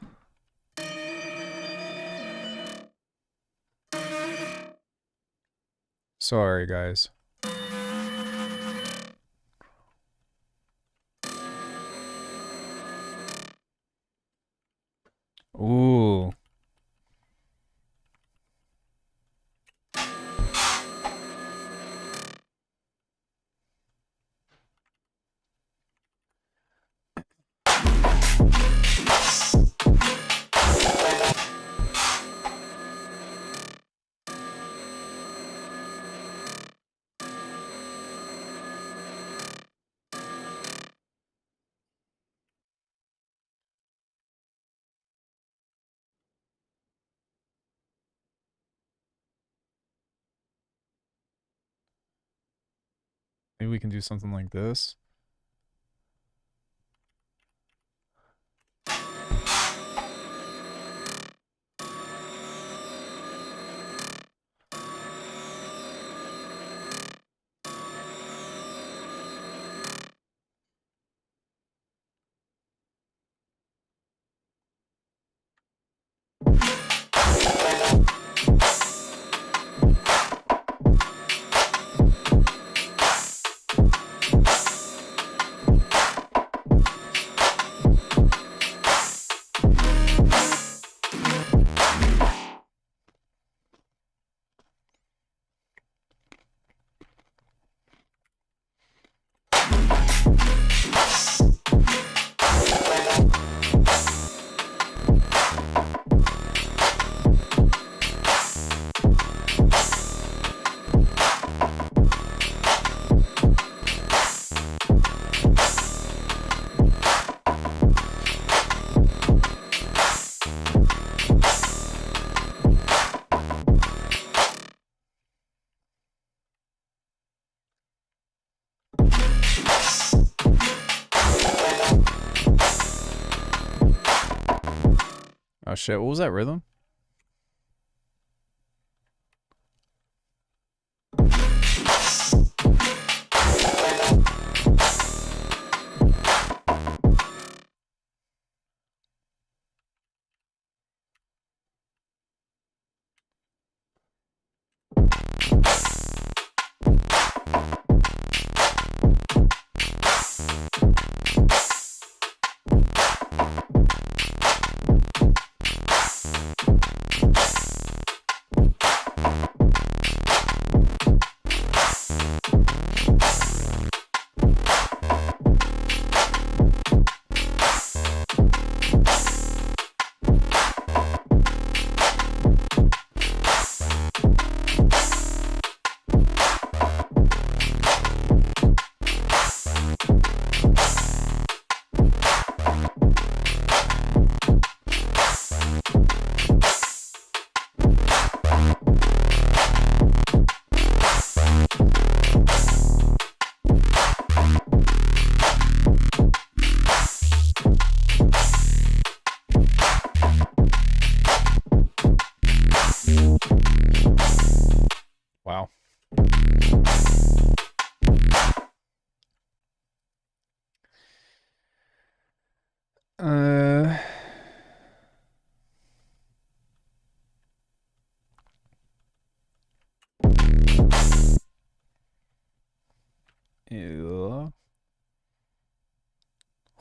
Speaker 1: Sorry, guys. Ooh. Maybe we can do something like this. Oh shit, what was that rhythm?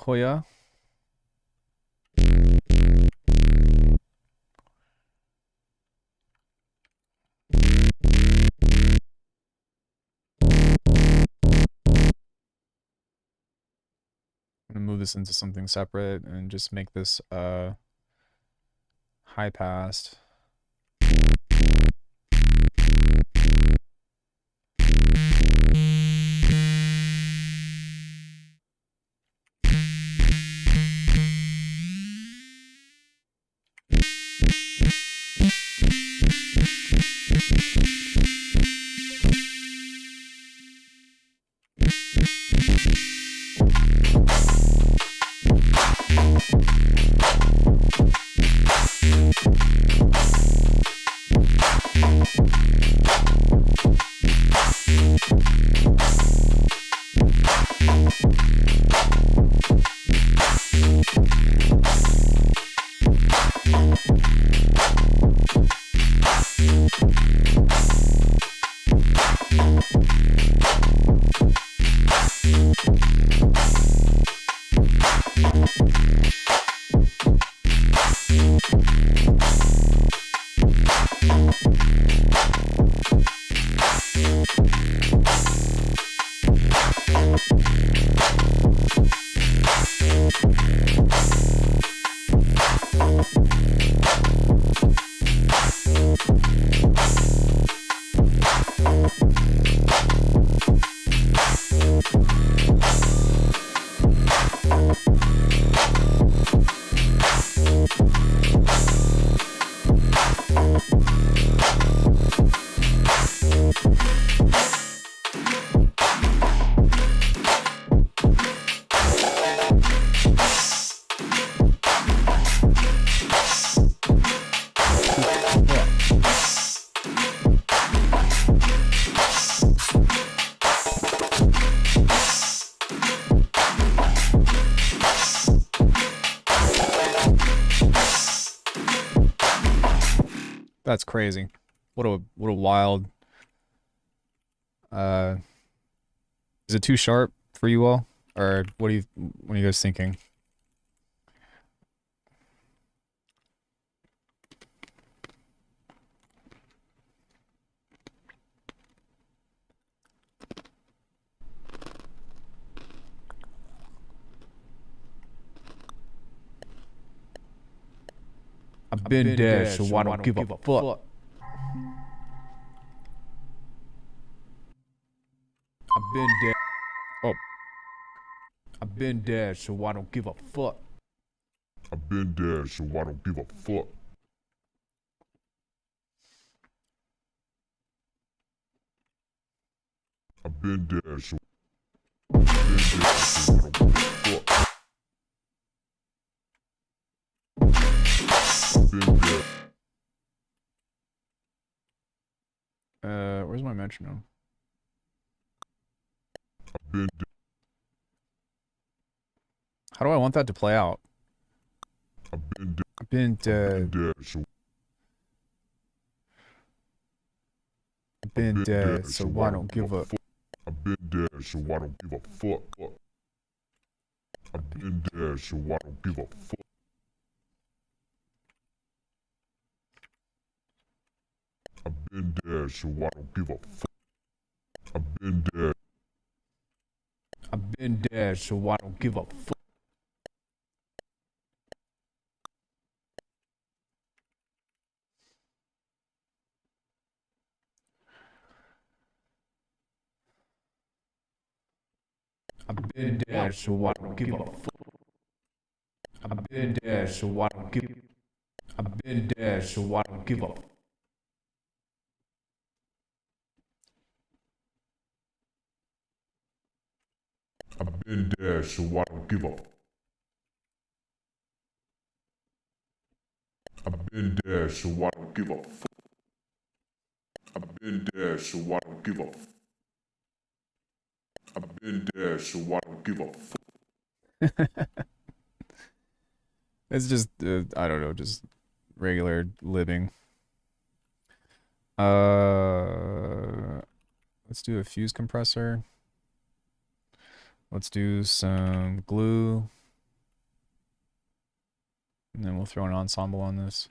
Speaker 1: Hoya. I'm gonna move this into something separate and just make this high passed. That's crazy. What a wild. Is it too sharp for you all, or what are you guys thinking? I've been dead, so I don't give a fuck. I've been dead. Oh. I've been dead, so I don't give a fuck.
Speaker 2: I've been dead, so I don't give a fuck. I've been dead, so I don't give a fuck. I've been dead.
Speaker 1: Where's my metronome?
Speaker 2: I've been dead.
Speaker 1: How do I want that to play out?
Speaker 2: I've been dead.
Speaker 1: I've been dead.
Speaker 2: So
Speaker 1: I've been dead, so I don't give a fuck.
Speaker 2: I've been dead, so I don't give a fuck. I've been dead, so I don't give a fuck. I've been dead, so I don't give a fuck. I've been dead.
Speaker 1: I've been dead, so I don't give a fuck. I've been dead, so I don't give a fuck. I've been dead, so I don't give. I've been dead, so I don't give a.
Speaker 2: I've been dead, so I don't give a. I've been dead, so I don't give a fuck. I've been dead, so I don't give a. I've been dead, so I don't give a fuck.
Speaker 1: It's just, I don't know, just regular living. Let's do a fuse compressor. Let's do some glue. And then we'll throw an ensemble on this.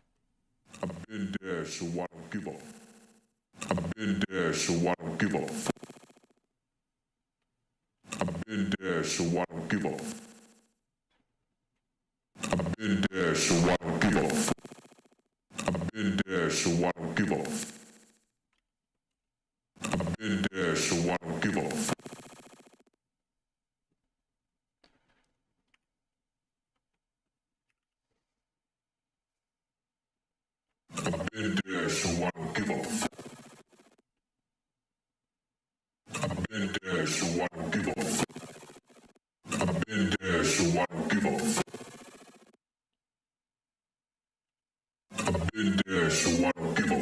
Speaker 2: I've been there, so I don't give a. I've been there, so I don't give a. I've been there, so I don't give a. I've been there, so I don't give a. I've been there, so I don't give a. I've been there, so I don't give a. I've been there, so I don't give a. I've been there, so I don't give a. I've been there, so I don't give a. I've been there, so I don't give a.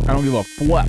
Speaker 1: I don't give a flip.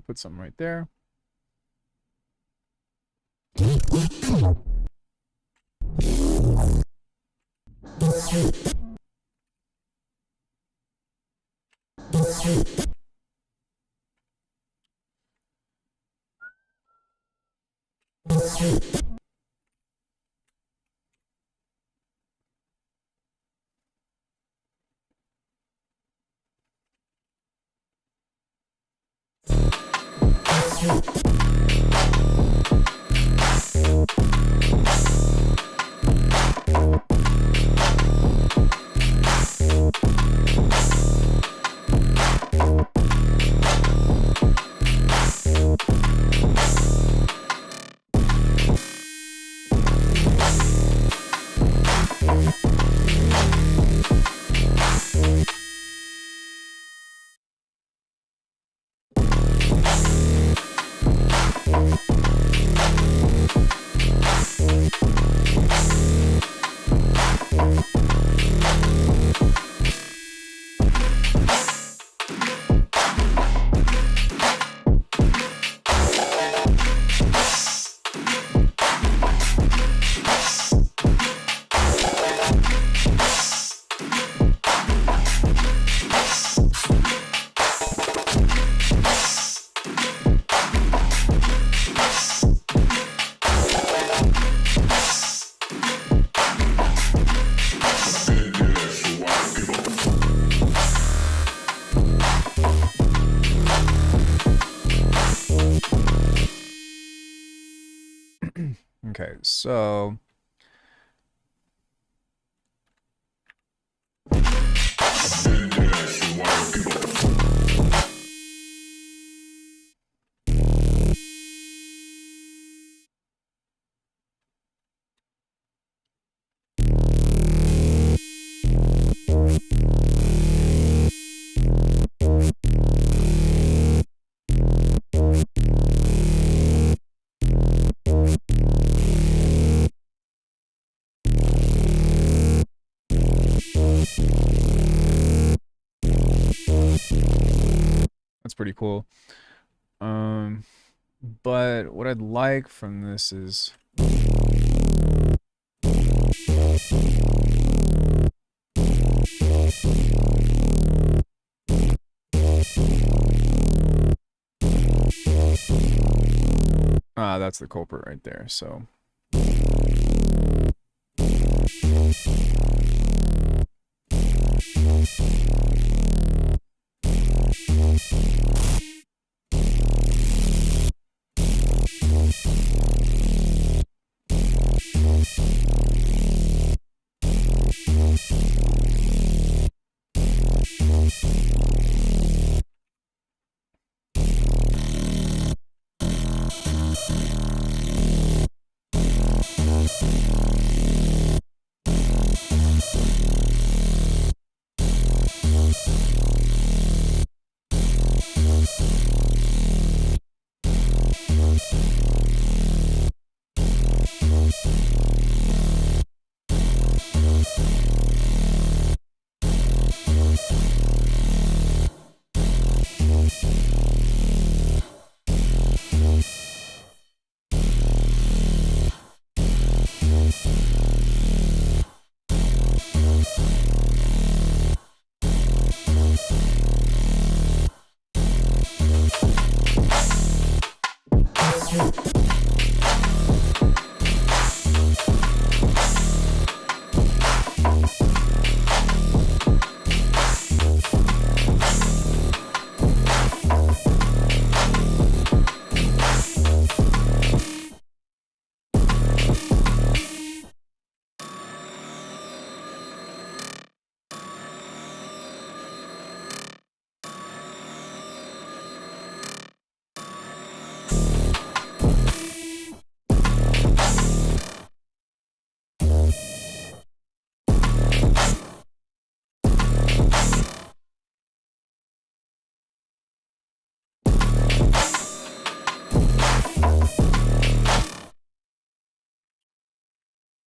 Speaker 1: Put some right there. Okay, so
Speaker 2: Been there, so I don't give a fuck.
Speaker 1: that's pretty cool. But what I'd like from this is that's the culprit right there. So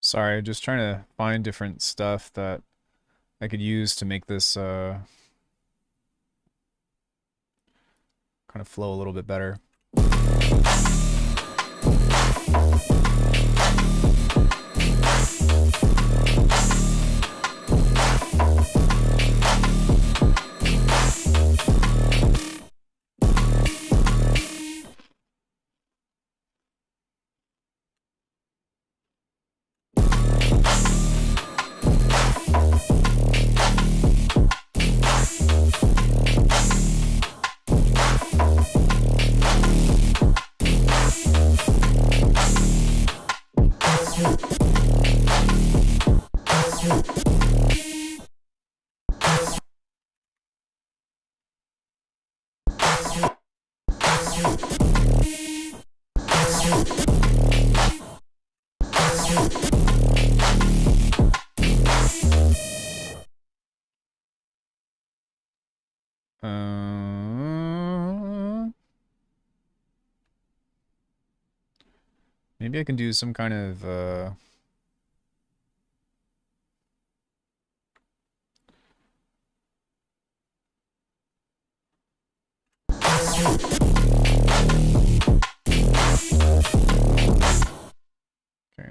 Speaker 1: sorry, just trying to find different stuff that I could use to make this kind of flow a little bit better. Maybe I can do some kind of okay,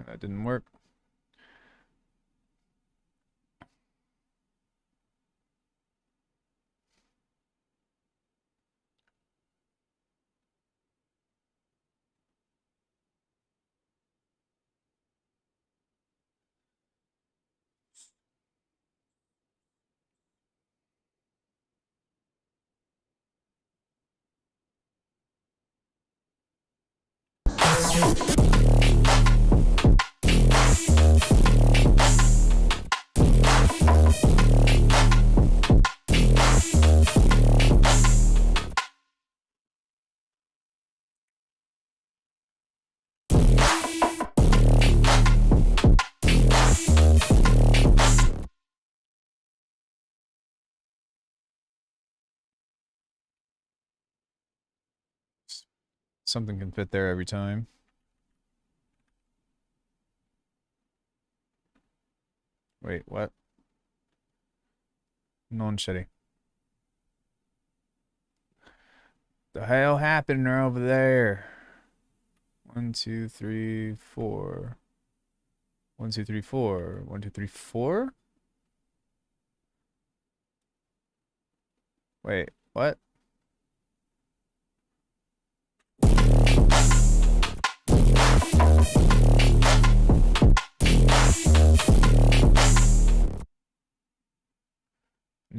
Speaker 1: that didn't work. Something can fit there every time. Wait, what? Non-shitty. The hell happened over there? 1, 2, 3, 4. 1, 2, 3, 4. 1, 2, 3, 4? Wait, what?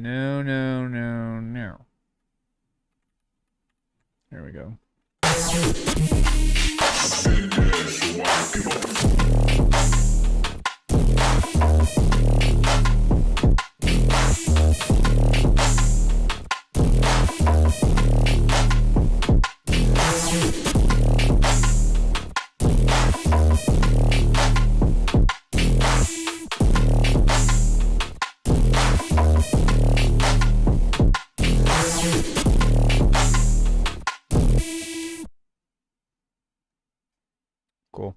Speaker 1: No, no, no, no. Here we go. Cool.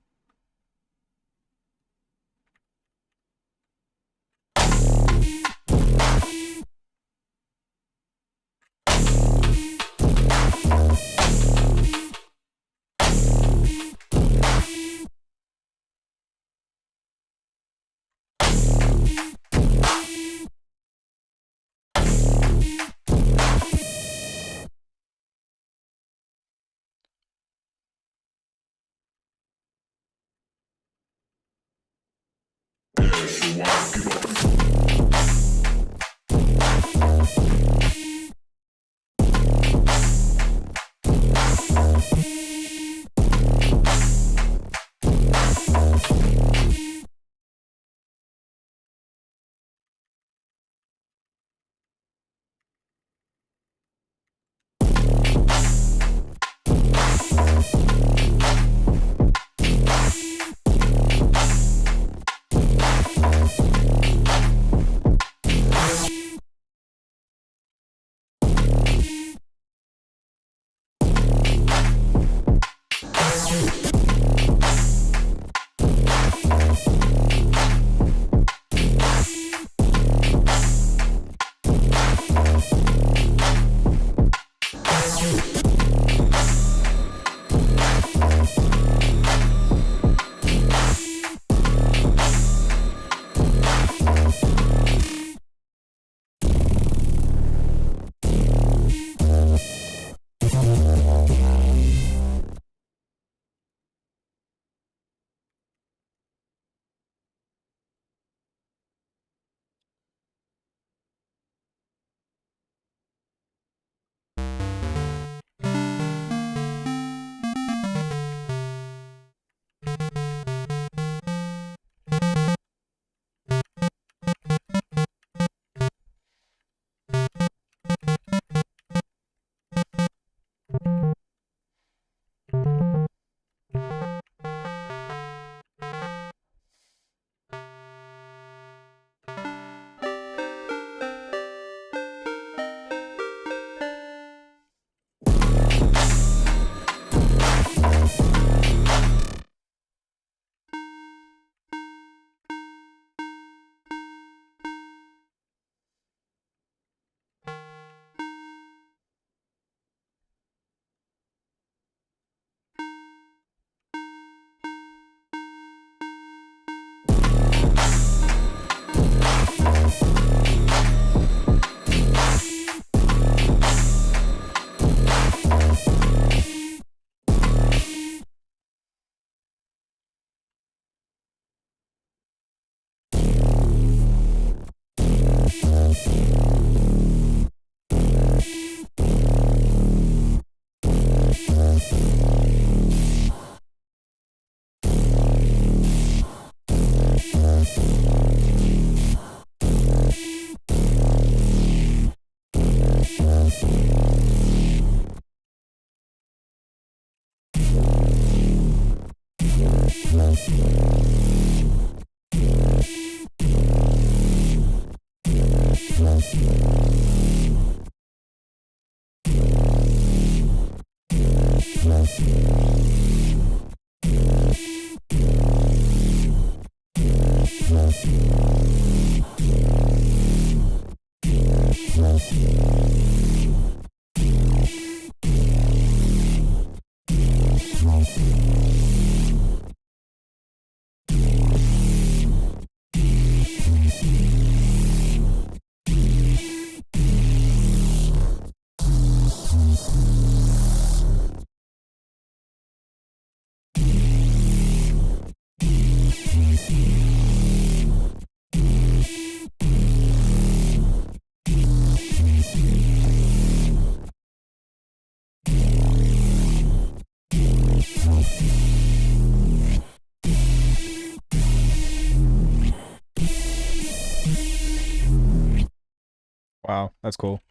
Speaker 1: Wow, that's cool.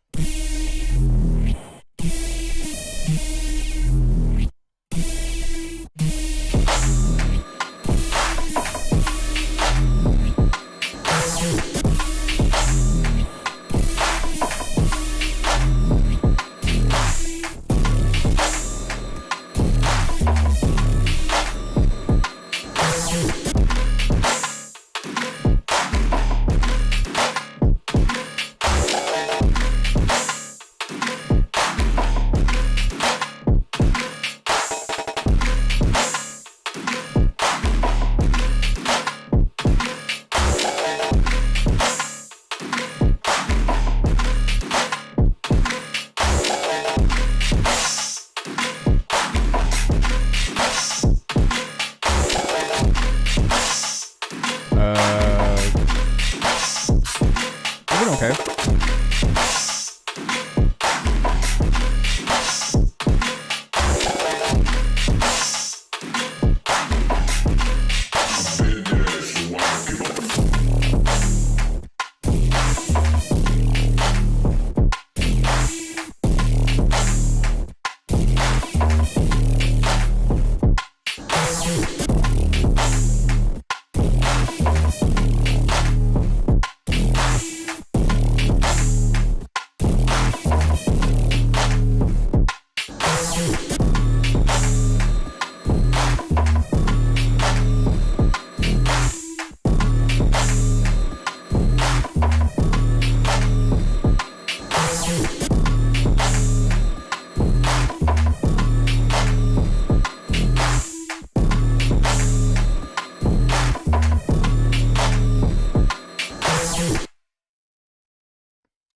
Speaker 1: Doing okay.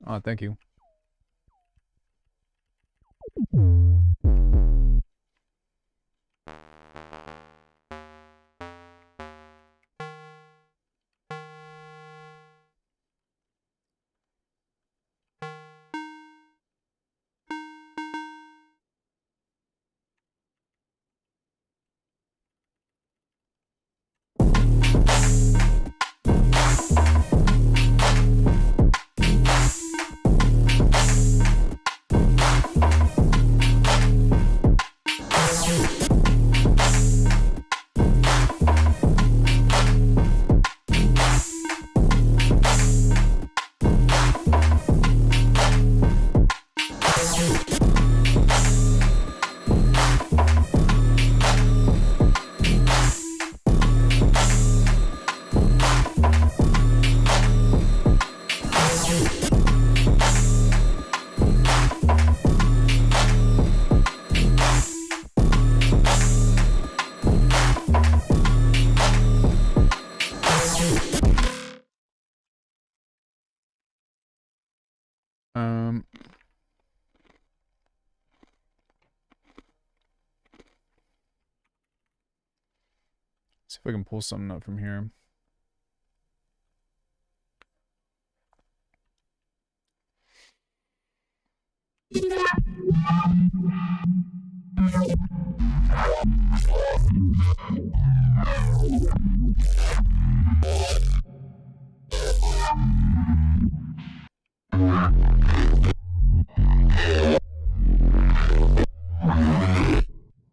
Speaker 1: Oh, thank you. See if I can pull something up from here.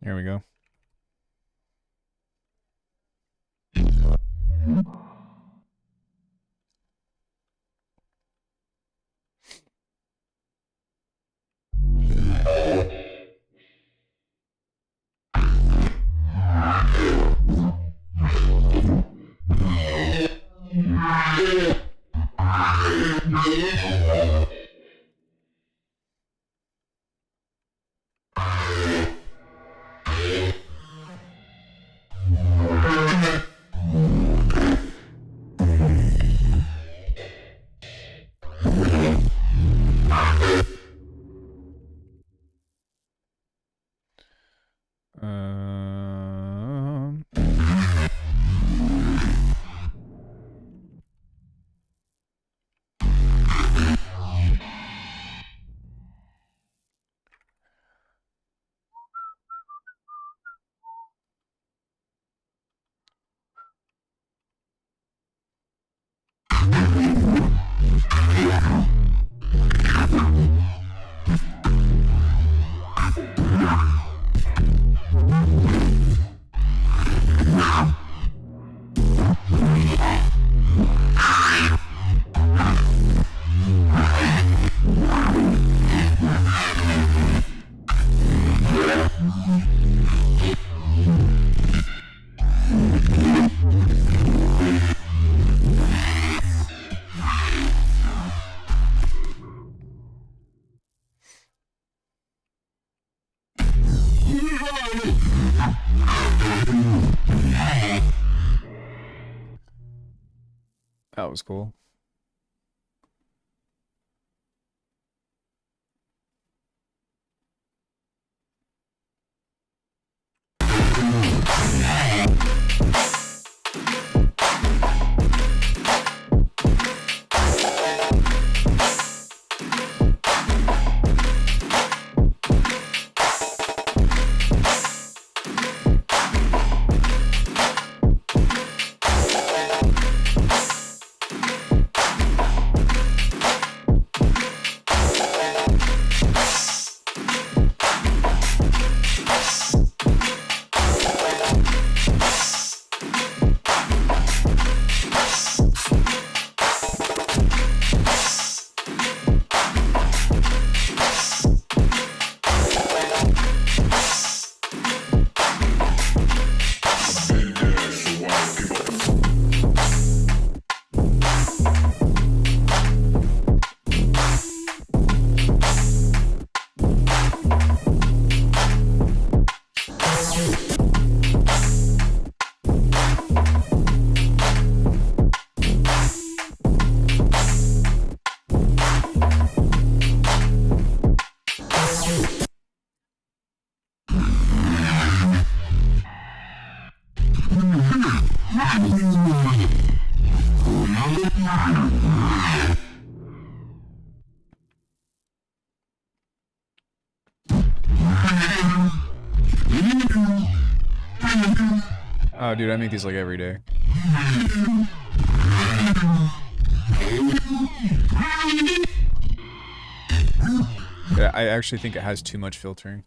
Speaker 1: There we go. That was cool. Oh, dude, I make these like every day. Yeah, I actually think it has too much filtering.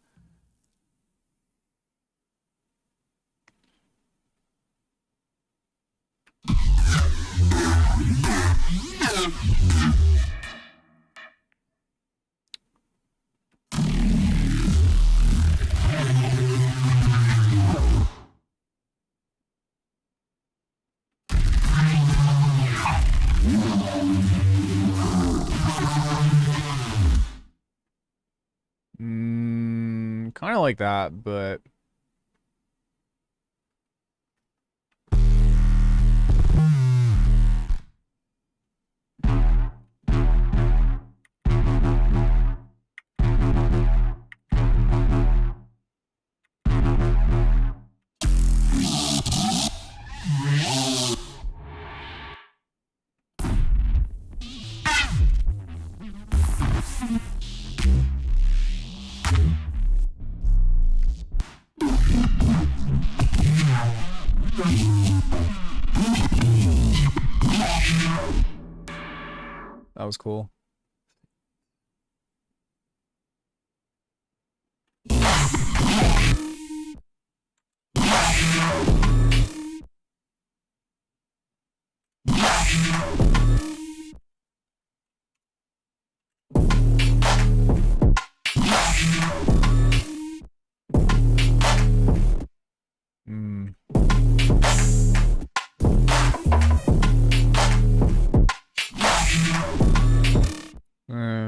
Speaker 1: Kind of like that, but that was cool.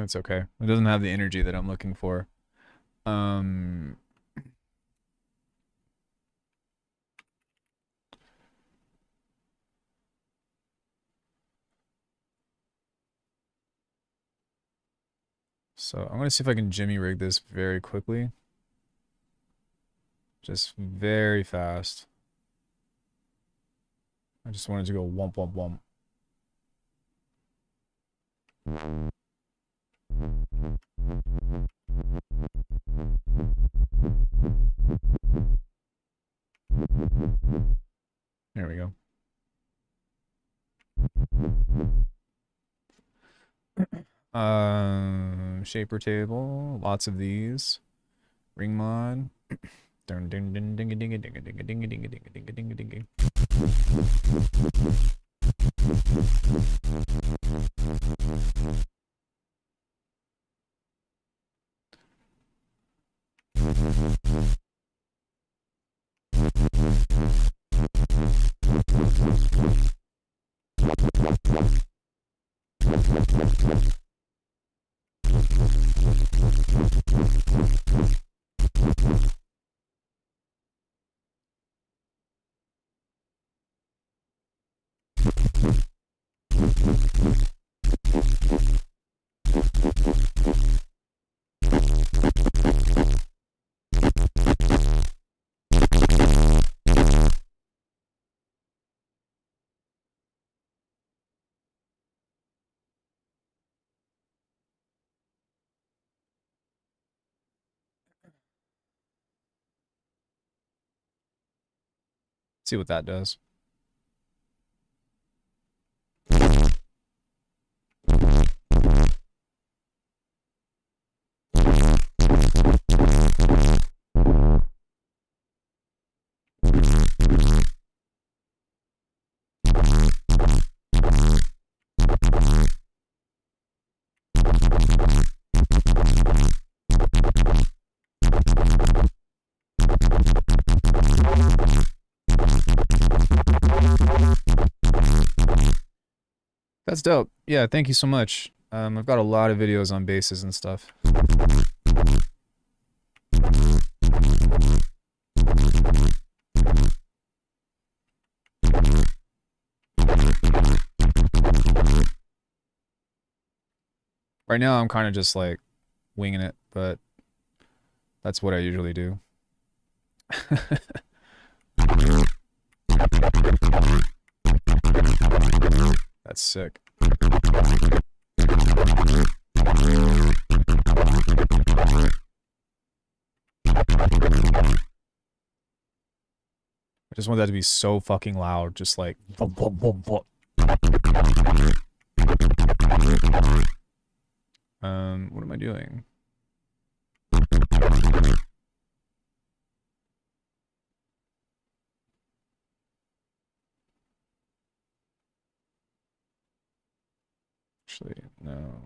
Speaker 1: It's okay. It doesn't have the energy that I'm looking for. So I'm gonna see if I can jimmy rig this very quickly. Just very fast. I just wanted to go wump wump wump. There we go. Shaper table, lots of these. Ring mod. Ding ding ding ding ding ding ding ding ding ding ding ding ding ding. See what that does. That's dope. Yeah, thank you so much. I've got a lot of videos on basses and stuff. Right now, I'm kind of just like winging it, but that's what I usually do. That's sick. I just want that to be so fucking loud, just like. What am I doing? Actually, no.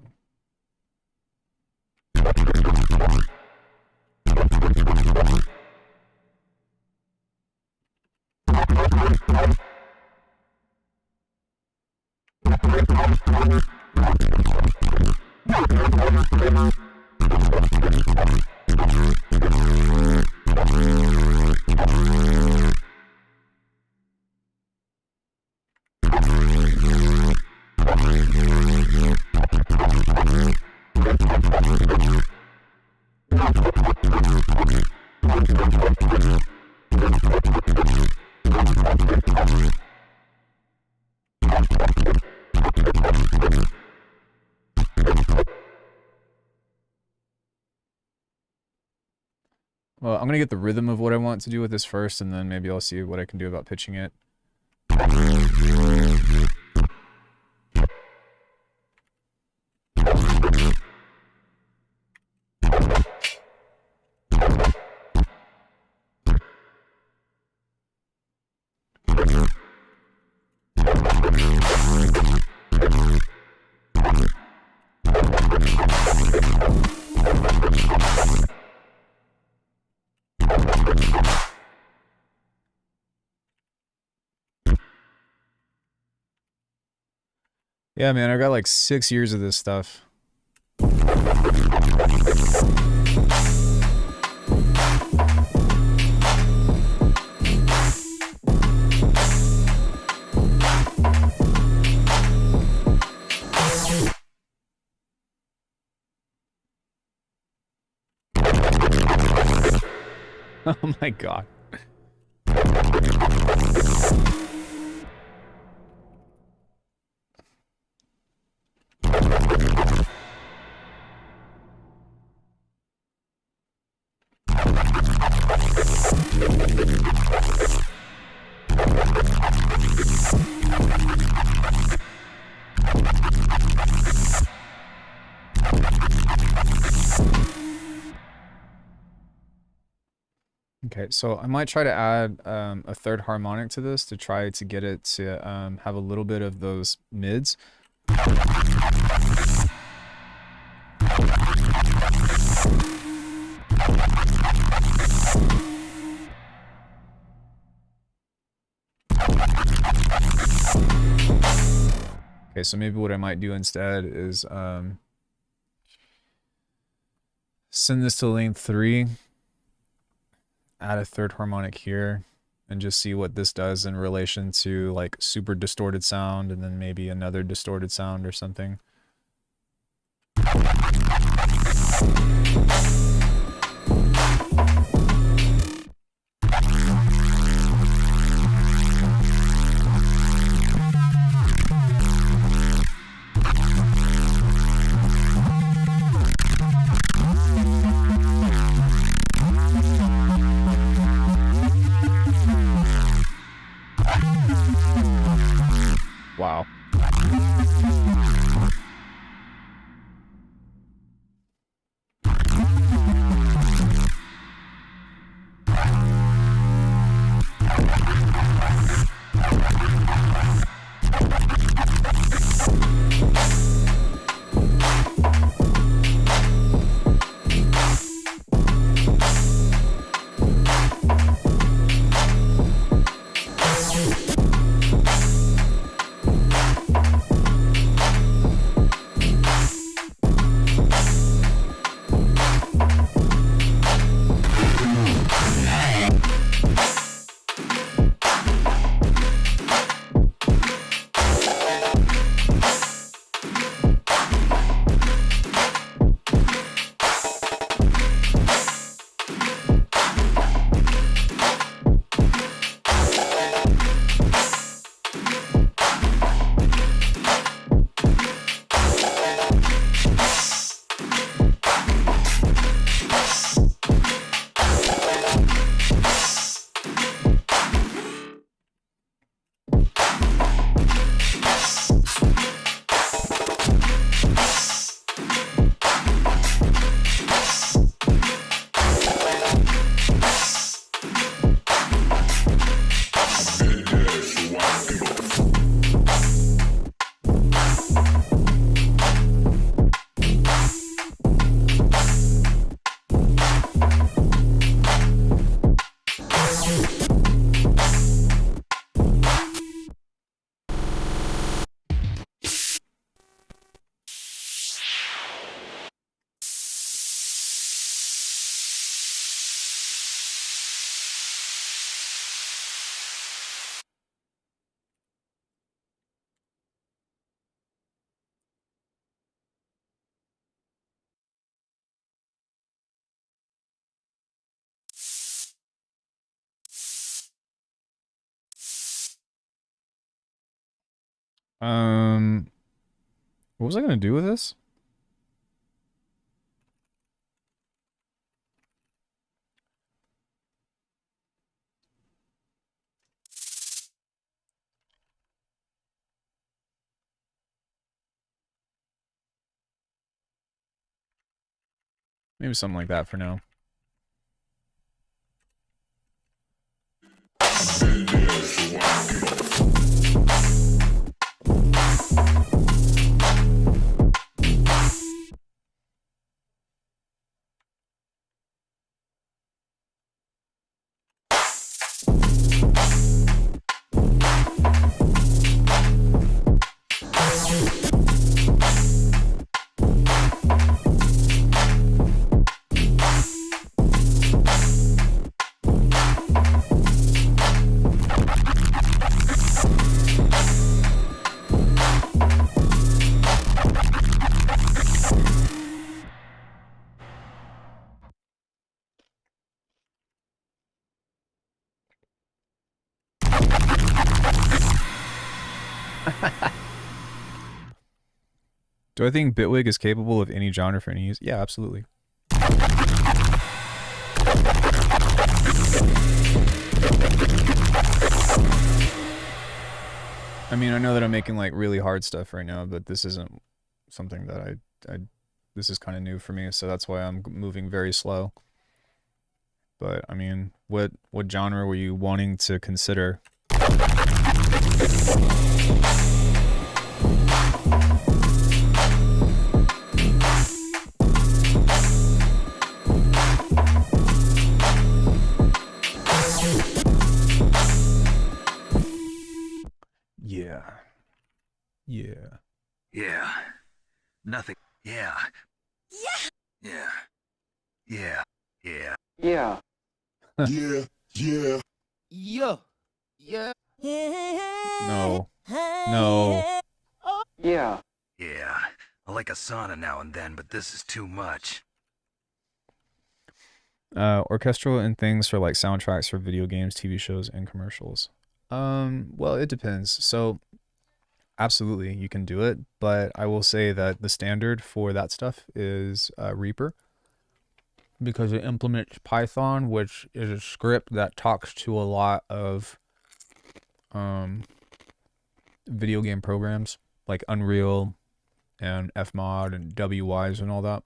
Speaker 1: Well, I'm gonna get the rhythm of what I want to do with this first, and then maybe I'll see what I can do about pitching it. Yeah, man, I got like 6 years of this stuff. Oh my god. Okay, so I might try to add a third harmonic to this to try to get it to have a little bit of those mids. Okay, so maybe what I might do instead is send this to lane 3. Add a third harmonic here and just see what this does in relation to like super distorted sound and then maybe another distorted sound or something. What was I gonna do with this? Maybe something like that for now.
Speaker 2: Been there, so I don't give a
Speaker 1: Do I think Bitwig is capable of any genre for any use? Yeah, absolutely. I mean, I know that I'm making like really hard stuff right now, but this isn't something that this is kind of new for me, so that's why I'm moving very slow. But I mean, what genre were you wanting to consider? Yeah. Yeah.
Speaker 3: Yeah. Nothing. Yeah. Yeah. Yeah. Yeah.
Speaker 4: Yeah.
Speaker 2: yeah, yeah.
Speaker 1: No. No.
Speaker 4: Yeah.
Speaker 3: Yeah. I like a sauna now and then, but this is too much.
Speaker 1: Orchestral and things for like soundtracks for video games, TV shows, and commercials. Well, it depends. So, absolutely, you can do it, but I will say that the standard for that stuff is Reaper because it implements Python, which is a script that talks to a lot of video game programs like Unreal and Fmod and WYs and all that.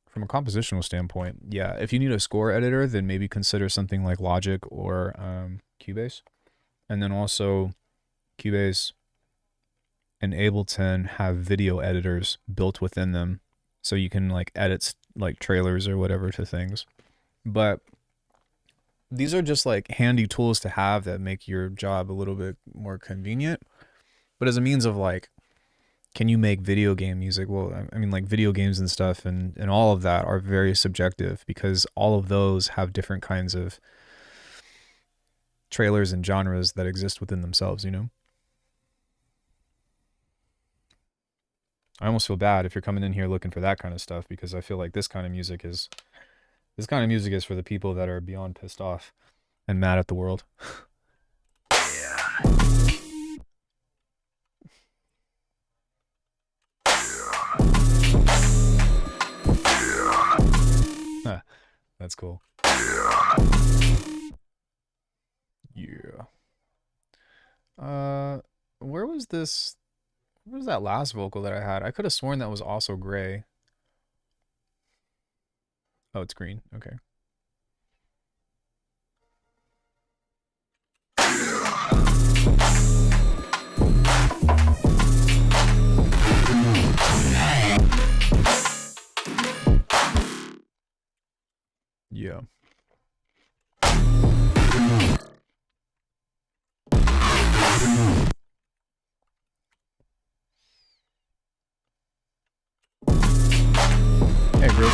Speaker 1: From a compositional standpoint, yeah, if you need a score editor, then maybe consider something like Logic or Cubase. And then also, Cubase and Ableton have video editors built within them, so you can like edit like trailers or whatever to things. But these are just like handy tools to have that make your job a little bit more convenient. But as a means of like, can you make video game music? Well, I mean, like video games and stuff and all of that are very subjective because all of those have different kinds of trailers and genres that exist within themselves, you know? I almost feel bad if you're coming in here looking for that kind of stuff because I feel like this kind of music is for the people that are beyond pissed off and mad at the world.
Speaker 3: Yeah.
Speaker 1: That's cool. Yeah. Where was this? Where was that last vocal that I had? I could have sworn that was also gray. Oh, it's green. Okay. Yeah. Hey, bro.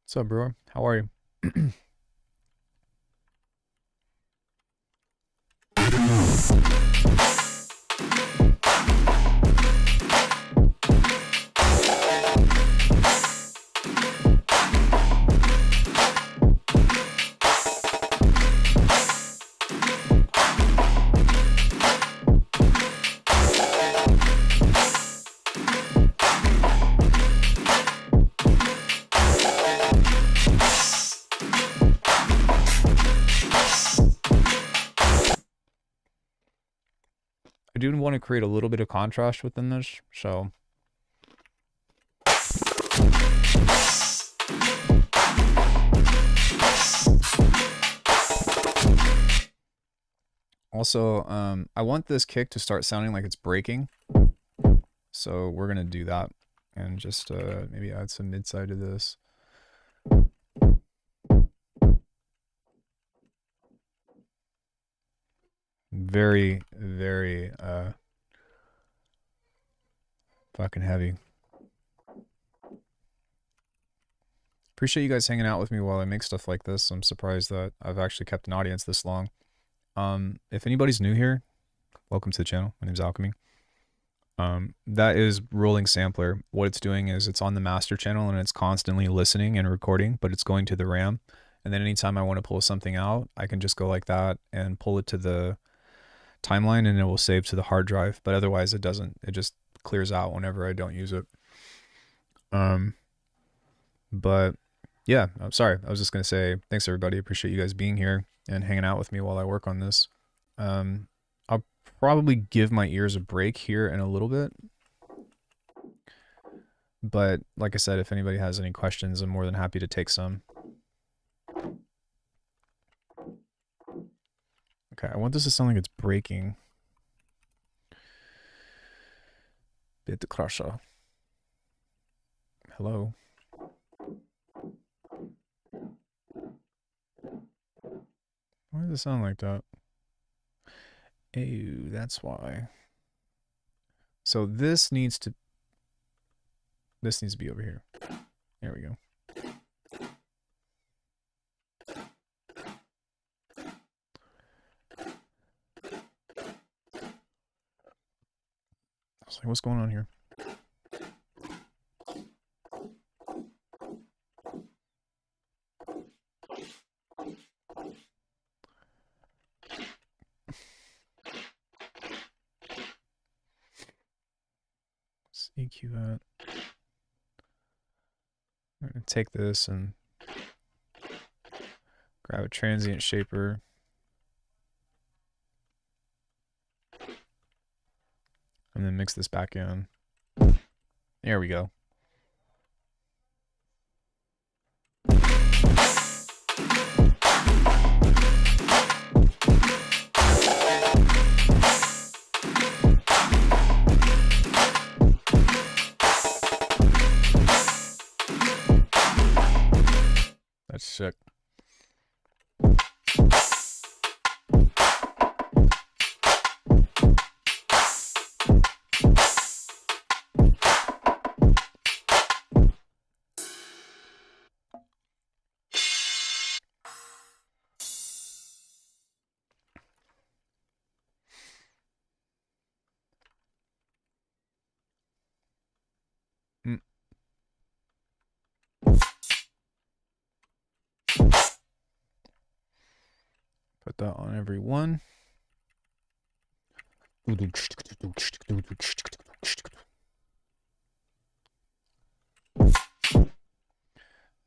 Speaker 1: What's up, bro? How are you? do want to create a little bit of contrast within this, so. Also, I want this kick to start sounding like it's breaking. So we're going to do that and just maybe add some mid-side to this. Very, very fucking heavy. Appreciate you guys hanging out with me while I make stuff like this. I'm surprised that I've actually kept an audience this long. If anybody's new here, welcome to the channel. My name's Alckemy. That is rolling sampler. What it's doing is it's on the master channel and it's constantly listening and recording, but it's going to the RAM. And then anytime I want to pull something out, I can just go like that and pull it to the timeline and it will save to the hard drive. But otherwise it doesn't. It just clears out whenever I don't use it. But yeah, I'm sorry. I was just going to say thanks everybody. Appreciate you guys being here and hanging out with me while I work on this. I'll probably give my ears a break here in a little bit. But like I said, if anybody has any questions, I'm more than happy to take some. Okay, I want this to sound like it's breaking. Bit the crusher. Hello. Why does it sound like that? Ew, that's why. So this needs to be over here. There we go. I was like, what's going on here? Let's EQ that. I'm going to take this and grab a transient shaper. And then mix this back in. There we go. That's sick. Put that on every one.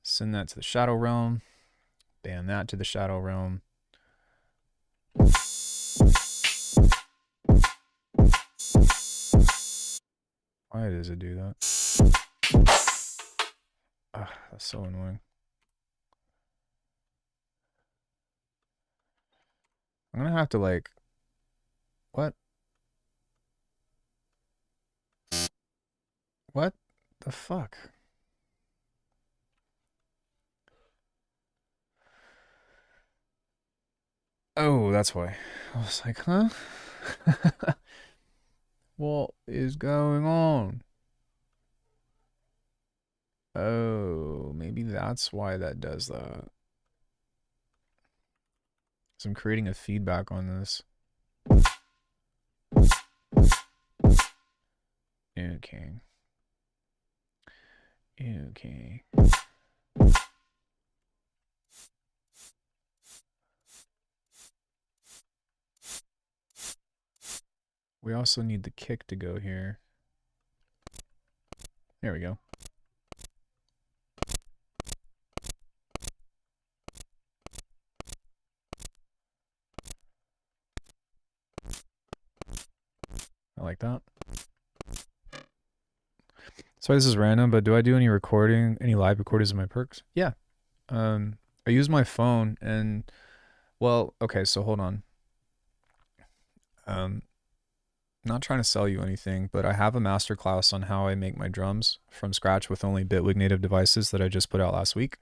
Speaker 1: Send that to the shadow realm. Ban that to the shadow realm. Why does it do that? Ah, that's so annoying. I'm gonna have to like, what? What the fuck? Oh, that's why. I was like, huh? What is going on? Oh, maybe that's why that does that. So I'm creating a feedback on this. Okay. Okay. We also need the kick to go here. There we go. like that. Sorry, this is random, but do I do any recording, any live recordings of my perks? Yeah. I use my phone and, well, okay, so hold on. Not trying to sell you anything, but I have a masterclass on how I make my drums from scratch with only Bitwig native devices that I just put out last week.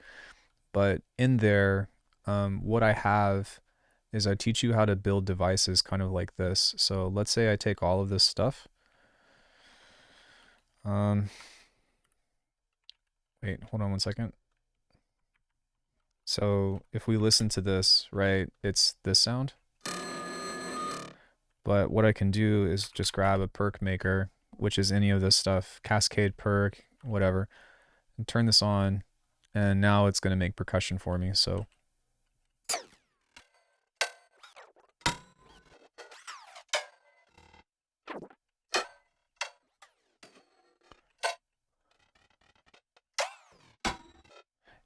Speaker 1: But in there, what I have is I teach you how to build devices kind of like this. So let's say I take all of this stuff. Wait, hold on one second. So if we listen to this, right, it's this sound. But what I can do is just grab a perk maker, which is any of this stuff, Cascade perk, whatever, and turn this on, and now it's going to make percussion for me. So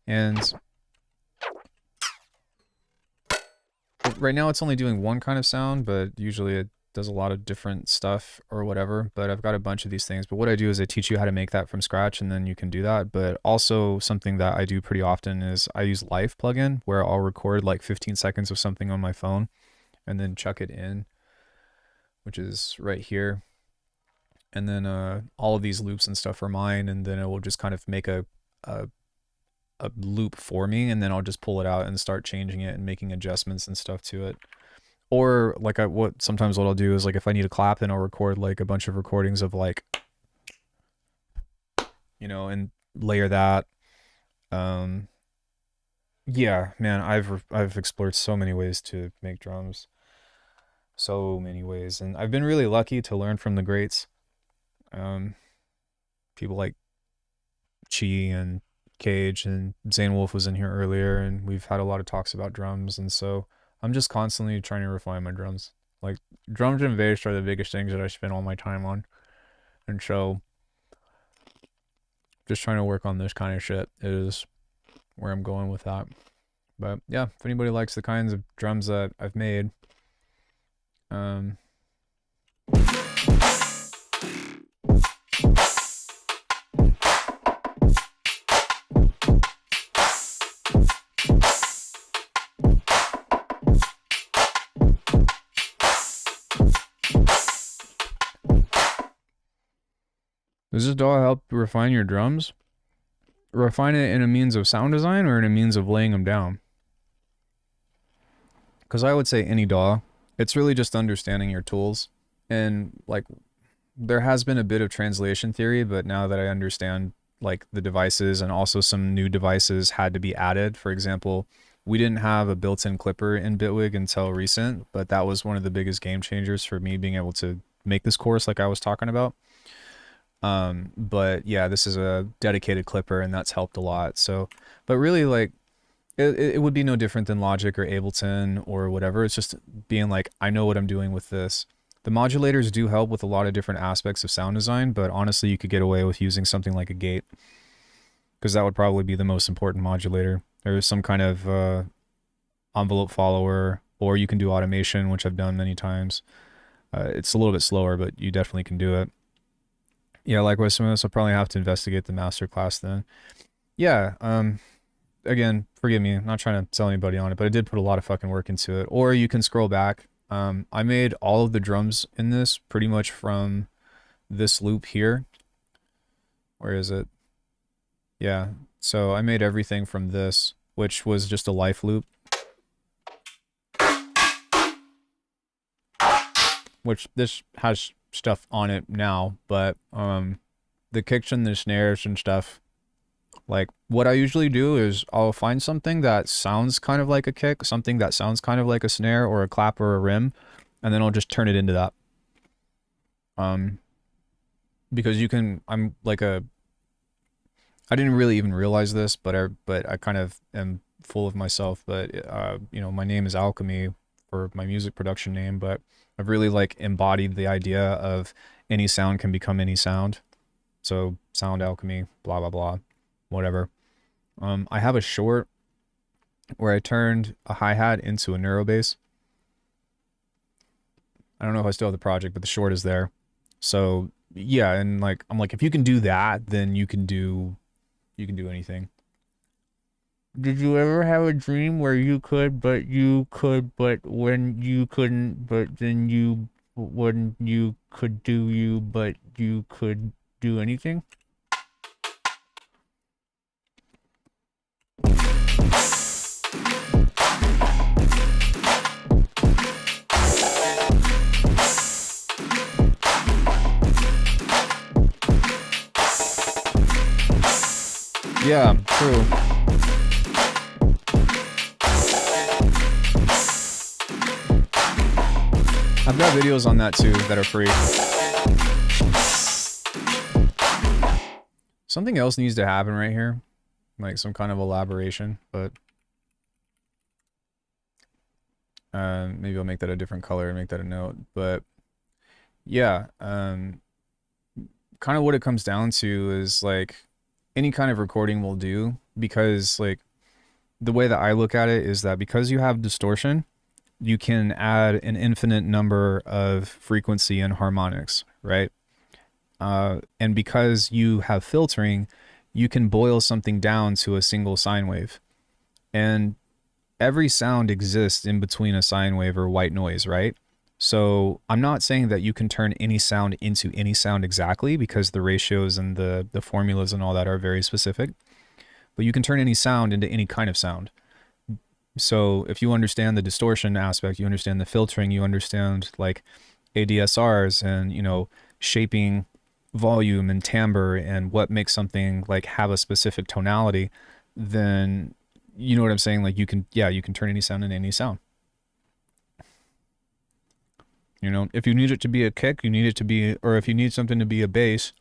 Speaker 1: and right now it's only doing one kind of sound, but usually it does a lot of different stuff or whatever. But I've got a bunch of these things. But what I do is I teach you how to make that from scratch, and then you can do that. But also something that I do pretty often is I use Live plugin, where I'll record like 15 seconds of something on my phone and then chuck it in, which is right here. And then all of these loops and stuff are mine, and then it will just kind of make a loop for me, and then I'll just pull it out and start changing it and making adjustments and stuff to it. Or like sometimes what I'll do is, like, if I need a clap, then I'll record like a bunch of recordings of like, you know, and layer that. Yeah, man, I've explored so many ways to make drums. So many ways, and I've been really lucky to learn from the greats. People like Chi and Cage, and Zane Wolf was in here earlier, and we've had a lot of talks about drums, and so I'm just constantly trying to refine my drums. Like, drums and bass are the biggest things that I spend all my time on, and so just trying to work on this kind of shit is where I'm going with that. But yeah, if anybody likes the kinds of drums that I've made, does this DAW help refine your drums? Refine it in a means of sound design or in a means of laying them down? Because I would say any DAW. It's really just understanding your tools. And like, there has been a bit of translation theory, but now that I understand like the devices, and also some new devices had to be added. For example, we didn't have a built-in clipper in Bitwig until recent, but that was one of the biggest game changers for me being able to make this course like I was talking about. But yeah, this is a dedicated clipper, and that's helped a lot. So, but really, like, it would be no different than Logic or Ableton or whatever. It's just being like, I know what I'm doing with this. The modulators do help with a lot of different aspects of sound design, but honestly, you could get away with using something like a gate, because that would probably be the most important modulator. There's some kind of envelope follower, or you can do automation, which I've done many times. It's a little bit slower, but you definitely can do it. Yeah, likewise, some of this I'll probably have to investigate the masterclass then. Yeah, again, forgive me, I'm not trying to sell anybody on it, but I did put a lot of fucking work into it. Or you can scroll back. I made all of the drums in this pretty much from this loop here. Where is it? Yeah, so I made everything from this, which was just a life loop. Which this has stuff on it now, but the kicks and the snares and stuff, like, what I usually do is I'll find something that sounds kind of like a kick, something that sounds kind of like a snare or a clap or a rim, and then I'll just turn it into that. Because you can, I didn't really even realize this, but I kind of am full of myself, but you know, my name is Alckemy for my music production name, but I've really like embodied the idea of any sound can become any sound. So sound alchemy, blah, blah, blah, whatever. I have a short where I turned a hi-hat into a neurobass. I don't know if I still have the project, but the short is there. So yeah, and like I'm like, if you can do that, then you can do anything. Did you ever have a dream where you could, but when you couldn't, but then you, when you could do you, but you could do anything? Yeah, true. I've got videos on that too that are free. Something else needs to happen right here, like some kind of elaboration, but maybe I'll make that a different color and make that a note. But yeah, kind of what it comes down to is like any kind of recording will do, because like the way that I look at it is that because you have distortion, you can add an infinite number of frequency and harmonics, right? And because you have filtering, you can boil something down to a single sine wave. And every sound exists in between a sine wave or white noise, right? So I'm not saying that you can turn any sound into any sound exactly, because the ratios and the formulas and all that are very specific. But you can turn any sound into any kind of sound. So if you understand the distortion aspect, you understand the filtering, you understand like ADSRs and, shaping volume and timbre and what makes something like have a specific tonality, then you know what I'm saying? Like you can turn any sound into any sound. If you need it to be a kick, you need it to be, or if you need something to be a bass,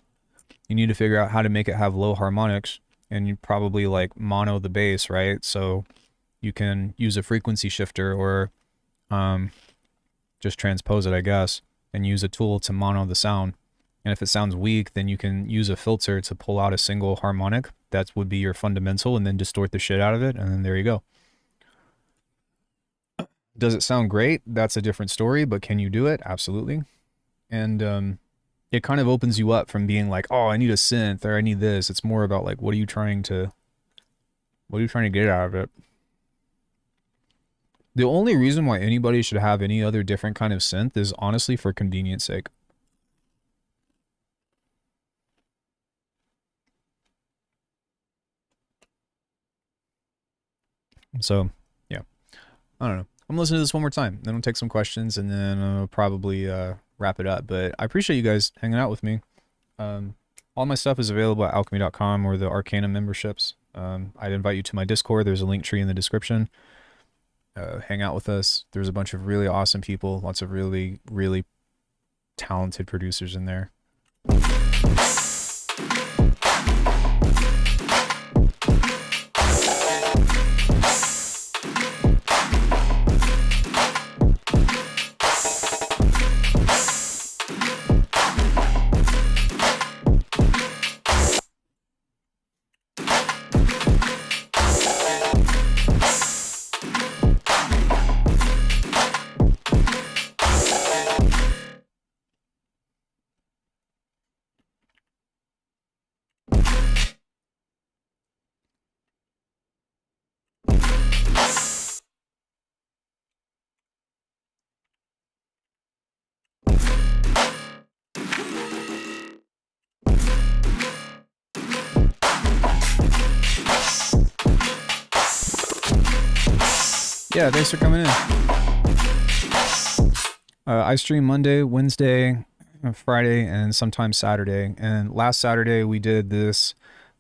Speaker 1: you need to figure out how to make it have low harmonics, and you probably like mono the bass, right? So you can use a frequency shifter or just transpose it, I guess, and use a tool to mono the sound. And if it sounds weak, then you can use a filter to pull out a single harmonic. That would be your fundamental, and then distort the shit out of it, and then there you go. Does it sound great? That's a different story, but can you do it? Absolutely. And it kind of opens you up from being like, oh, I need a synth or I need this. It's more about like, what are you trying to get out of it? The only reason why anybody should have any other different kind of synth is honestly for convenience sake. So, yeah. I don't know. I'm listening to this one more time. Then I'll take some questions and then I'll probably wrap it up. But I appreciate you guys hanging out with me. All my stuff is available at alchemy.com or the Arcana memberships. I'd invite you to my Discord. There's a link tree in the description. Hang out with us. There's a bunch of really awesome people, lots of really, really talented producers in there. Yeah, thanks for coming in. I stream Monday, Wednesday, Friday, and sometimes Saturday. And last Saturday we did this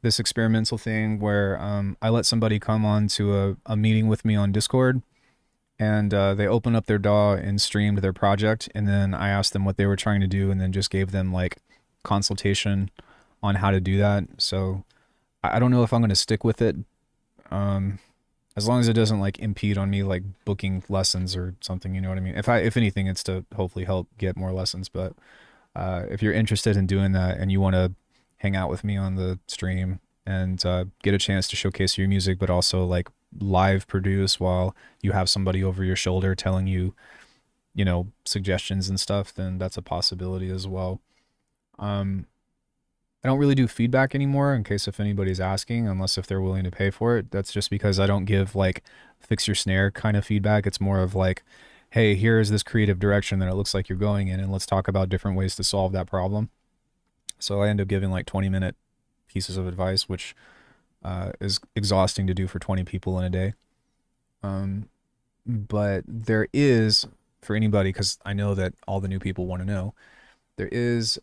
Speaker 1: experimental thing where I let somebody come on to a meeting with me on Discord, and they opened up their DAW and streamed their project, and then I asked them what they were trying to do, and then just gave them like consultation on how to do that. So I don't know if I'm going to stick with it. As long as it doesn't like impede on me like booking lessons or something, you know what I mean? If anything, it's to hopefully help get more lessons. But if you're interested in doing that and you want to hang out with me on the stream and get a chance to showcase your music, but also like live produce while you have somebody over your shoulder telling you, suggestions and stuff, then that's a possibility as well. I don't really do feedback anymore, in case if anybody's asking, unless if they're willing to pay for it. That's just because I don't give like fix your snare kind of feedback. It's more of like, hey, here is this creative direction that it looks like you're going in, and let's talk about different ways to solve that problem. So I end up giving like 20-minute pieces of advice, which is exhausting to do for 20 people in a day. But there is, for anybody, because I know that all the new people want to know, there is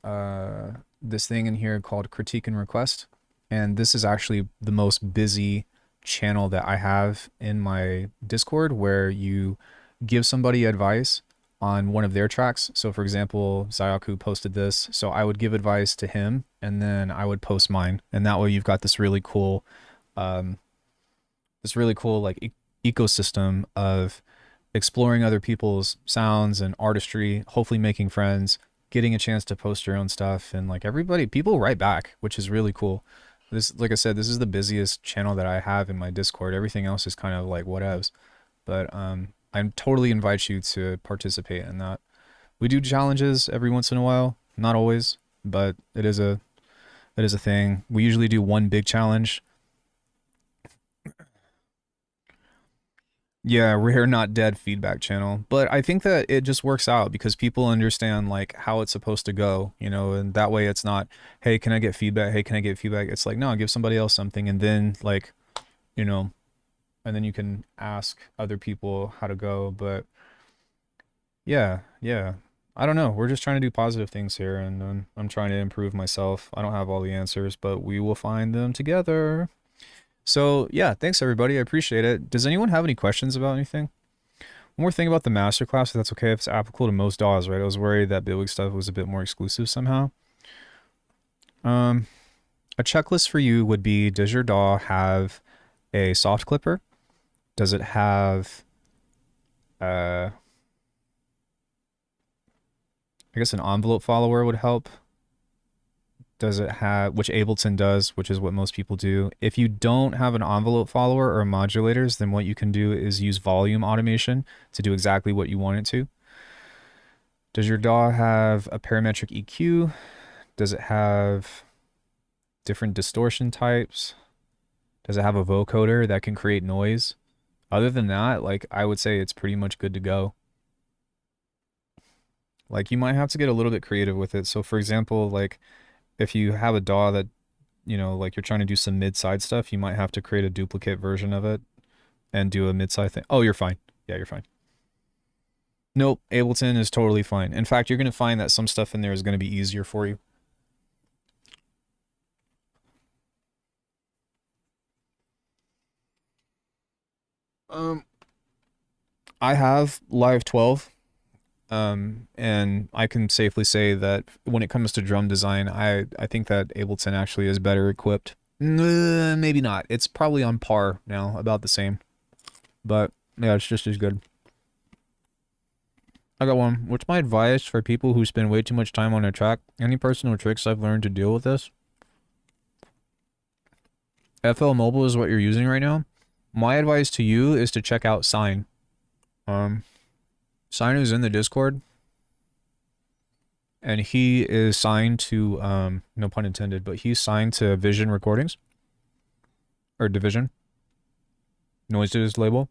Speaker 1: this thing in here called critique and request. And this is actually the most busy channel that I have in my Discord, where you give somebody advice on one of their tracks. So for example, Zayaku posted this, so I would give advice to him and then I would post mine. And that way you've got this really cool like ecosystem of exploring other people's sounds and artistry, hopefully making friends, getting a chance to post your own stuff, and like people write back, which is really cool. This, like I said, this is the busiest channel that I have in my Discord. Everything else is kind of like whatevs. But I totally invite you to participate in that. We do challenges every once in a while, not always, but it is a thing. We usually do one big challenge. Yeah, rare not dead feedback channel. But I think that it just works out because people understand like how it's supposed to go, you know, and that way it's not, hey, can I get feedback? Hey, can I get feedback? It's like, no, give somebody else something, and then like, you know, and then you can ask other people how to go. But yeah, I don't know. We're just trying to do positive things here, and I'm trying to improve myself. I don't have all the answers, but we will find them together. So yeah, thanks everybody. I appreciate it. Does anyone have any questions about anything? One more thing about the masterclass, if that's okay, if it's applicable to most DAWs, right? I was worried that Bitwig stuff was a bit more exclusive somehow. A checklist for you would be, does your DAW have a soft clipper? Does it have, I guess an envelope follower would help. Does it have, which Ableton does, which is what most people do. If you don't have an envelope follower or modulators, then what you can do is use volume automation to do exactly what you want it to. Does your DAW have a parametric EQ? Does it have different distortion types? Does it have a vocoder that can create noise? Other than that, like, I would say it's pretty much good to go. Like, you might have to get a little bit creative with it. So for example, like, if you have a DAW that, you know, like you're trying to do some mid-side stuff, you might have to create a duplicate version of it and do a mid-side thing. Oh, you're fine. Yeah, you're fine. Nope, Ableton is totally fine. In fact, you're going to find that some stuff in there is going to be easier for you. I have Live 12. And I can safely say that when it comes to drum design, I think that Ableton actually is better equipped. Maybe not. It's probably on par now, about the same. But yeah, it's just as good. I got one. What's my advice for people who spend way too much time on a track? Any personal tricks I've learned to deal with this? FL Mobile is what you're using right now. My advice to you is to check out Sign. Sign is in the Discord, and he is signed to, no pun intended, but he's signed to Vision Recordings, or Division, Noises label,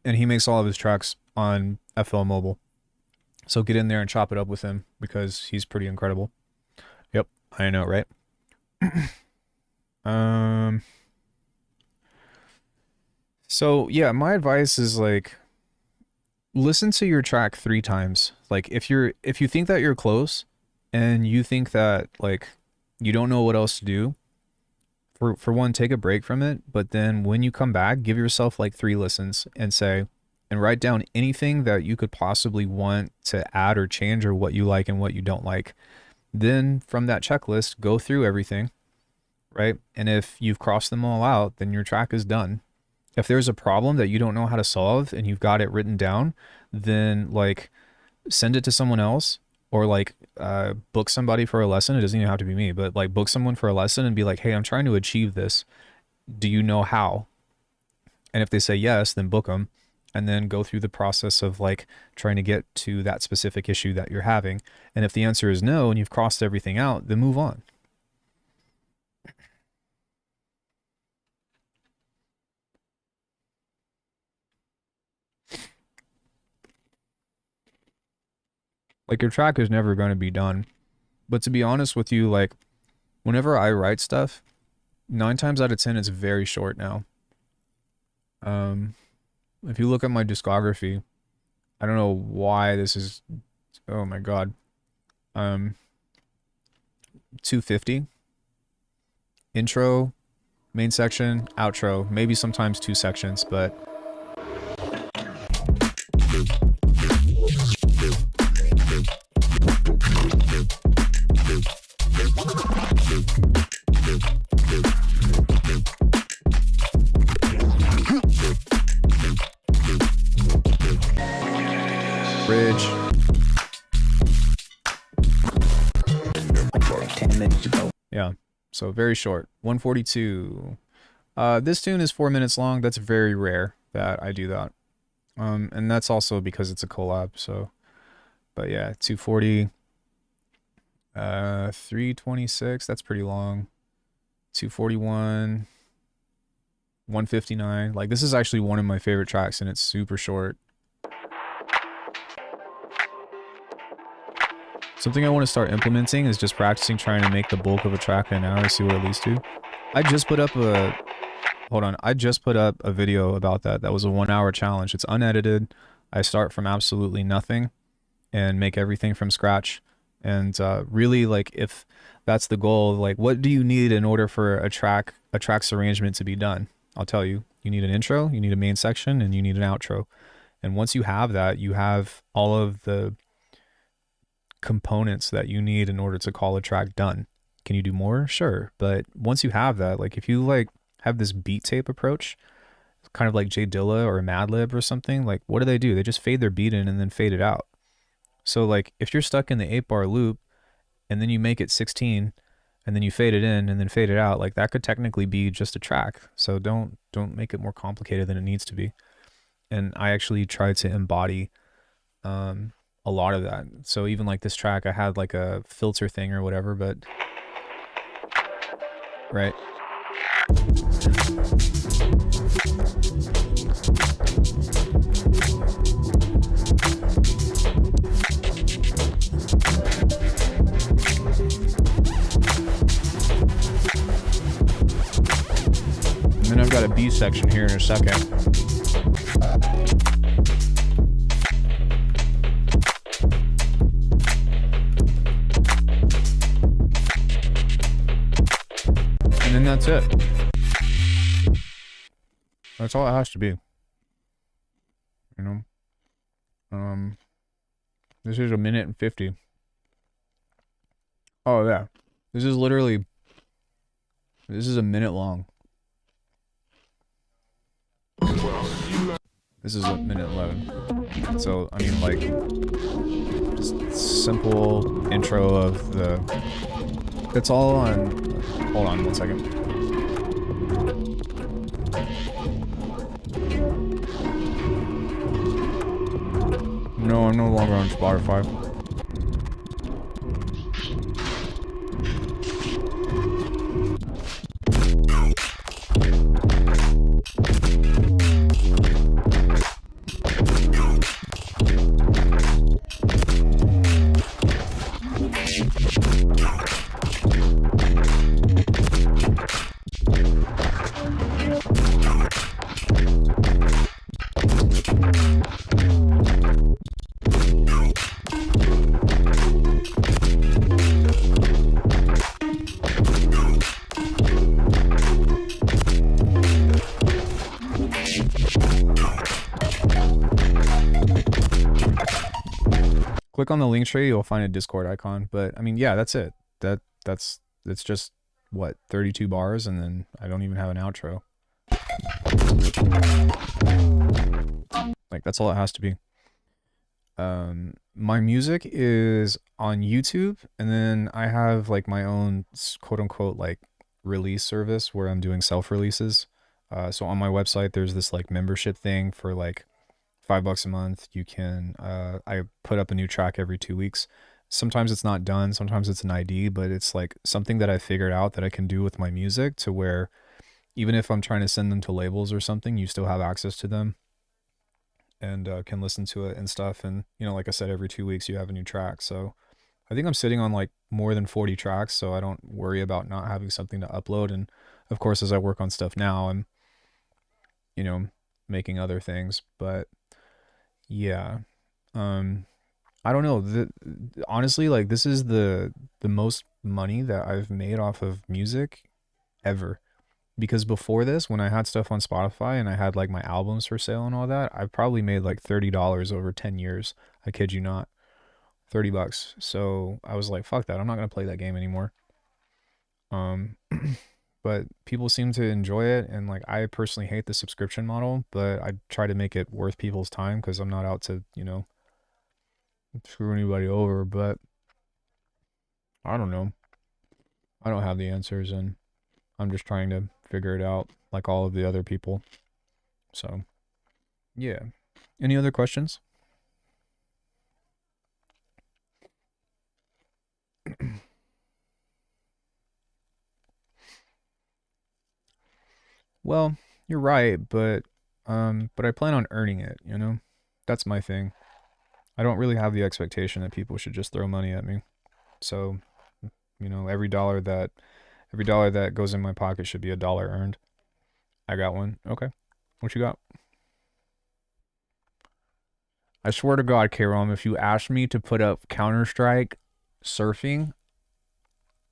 Speaker 1: and he makes all of his tracks on FL Mobile. So get in there and chop it up with him, because he's pretty incredible. Yep, I know, right? So yeah, my advice is like, listen to your track 3 times. Like if you think that you're close and you think that like you don't know what else to do, for one, take a break from it, but then when you come back, give yourself like 3 listens and write down anything that you could possibly want to add or change, or what you like and what you don't like. Then from that checklist, go through everything, right? And if you've crossed them all out, then your track is done. If there's a problem that you don't know how to solve and you've got it written down, then like send it to someone else, or like book somebody for a lesson. It doesn't even have to be me, but like book someone for a lesson and be like, hey, I'm trying to achieve this. Do you know how? And if they say yes, then book them. and then go through the process of like trying to get to that specific issue that you're having. And if the answer is no and you've crossed everything out, then move on. Like your track is never going to be done. But to be honest with you, like whenever I write stuff, 9 times out of 10 it's very short now. If you look at my discography, I don't know why this is, oh my god. 250 intro, main section, outro, maybe sometimes 2 sections, but bridge.
Speaker 4: 10 minutes ago.
Speaker 1: Yeah, so very short. 142. This tune is 4 minutes long. That's very rare that I do that. And that's also because it's a collab, so. But yeah, 240. 326, that's pretty long. 241. 159. Like, this is actually one of my favorite tracks, and it's super short. Something I want to start implementing is just practicing trying to make the bulk of a track in an hour, see what it leads to. I just put up a... Hold on. I just put up a video about that. That was a 1-hour challenge. It's unedited. I start from absolutely nothing and make everything from scratch. And really, like, if that's the goal, like, what do you need in order for a track's arrangement to be done? I'll tell you. You need an intro, you need a main section, and you need an outro. And once you have that, you have all of the components that you need in order to call a track done. Can you do more? Sure. But once you have that, like, if you like have this beat tape approach, kind of like J Dilla or Madlib or something, like, what do? They just fade their beat in and then fade it out. So like if you're stuck in the 8-bar loop and then you make it 16 and then you fade it in and then fade it out, like that could technically be just a track. So don't make it more complicated than it needs to be. And I actually tried to embody a lot of that. So even like this track, I had like a filter thing or whatever, but right. And then I've got a B section here in a second. And then that's it. That's all it has to be. You know? This is 1:50. Oh yeah. This is a minute long. This is 1:11. So, I mean, like, just simple intro of the... It's all on... Hold on 1 second. No, I'm no longer on Spotify. Click on the link tree, you'll find a Discord icon. But I mean, yeah, that's it. It's just what, 32 bars, and then I don't even have an outro. Like, that's all it has to be. My music is on YouTube, and then I have like my own quote unquote like release service where I'm doing self releases. So on my website there's this like membership thing for like $5 a month. You can, I put up a new track every 2 weeks. Sometimes it's not done, sometimes it's an ID, but it's like something that I figured out that I can do with my music to where even if I'm trying to send them to labels or something, you still have access to them and can listen to it and stuff. And, like I said, every 2 weeks you have a new track. So I think I'm sitting on like more than 40 tracks, so I don't worry about not having something to upload. And of course, as I work on stuff now, I'm, you know, making other things. But yeah, um, I don't know. Honestly, like this is the most money that I've made off of music ever. Because before this, when I had stuff on Spotify and I had like my albums for sale and all that, I probably made like $30 over 10 years. I kid you not. $30. So I was like, fuck that. I'm not gonna play that game anymore. Um, but people seem to enjoy it, and like I personally hate the subscription model, but I try to make it worth people's time because I'm not out to screw anybody over. But I don't know. I don't have the answers, and I'm just trying to figure it out like all of the other people. So yeah. Any other questions? Well, you're right, but I plan on earning it. That's my thing. I don't really have the expectation that people should just throw money at me. So, every dollar that goes in my pocket should be a dollar earned. I got one. Okay. What you got? I swear to God, K-Rom, if you ask me to put up Counter-Strike surfing,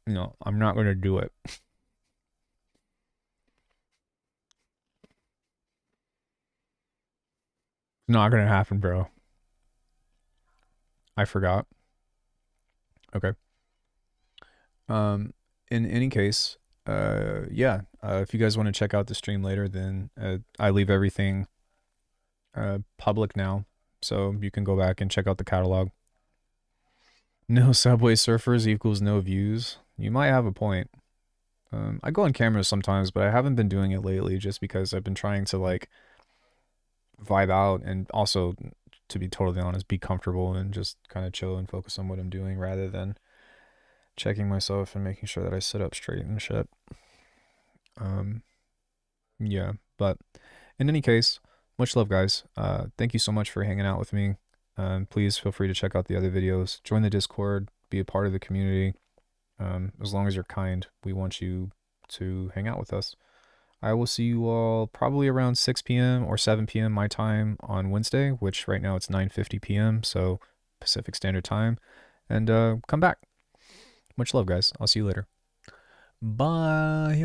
Speaker 1: no, I'm not going to do it. Not going to happen, bro. I forgot. Okay. Um, in any case, yeah. If you guys want to check out the stream later, then I leave everything public now, so you can go back and check out the catalog. No Subway Surfers equals no views. You might have a point. I go on cameras sometimes, but I haven't been doing it lately just because I've been trying to like vibe out and also, to be totally honest, be comfortable and just kind of chill and focus on what I'm doing rather than checking myself and making sure that I sit up straight and shit. Um, yeah, but in any case, much love, guys. Thank you so much for hanging out with me. Please feel free to check out the other videos. Join the Discord. Be a part of the community. As long as you're kind, we want you to hang out with us. I will see you all probably around 6 p.m. or 7 p.m. my time on Wednesday, which right now it's 9:50 p.m. So Pacific Standard Time. And come back. Much love, guys. I'll see you later. Bye.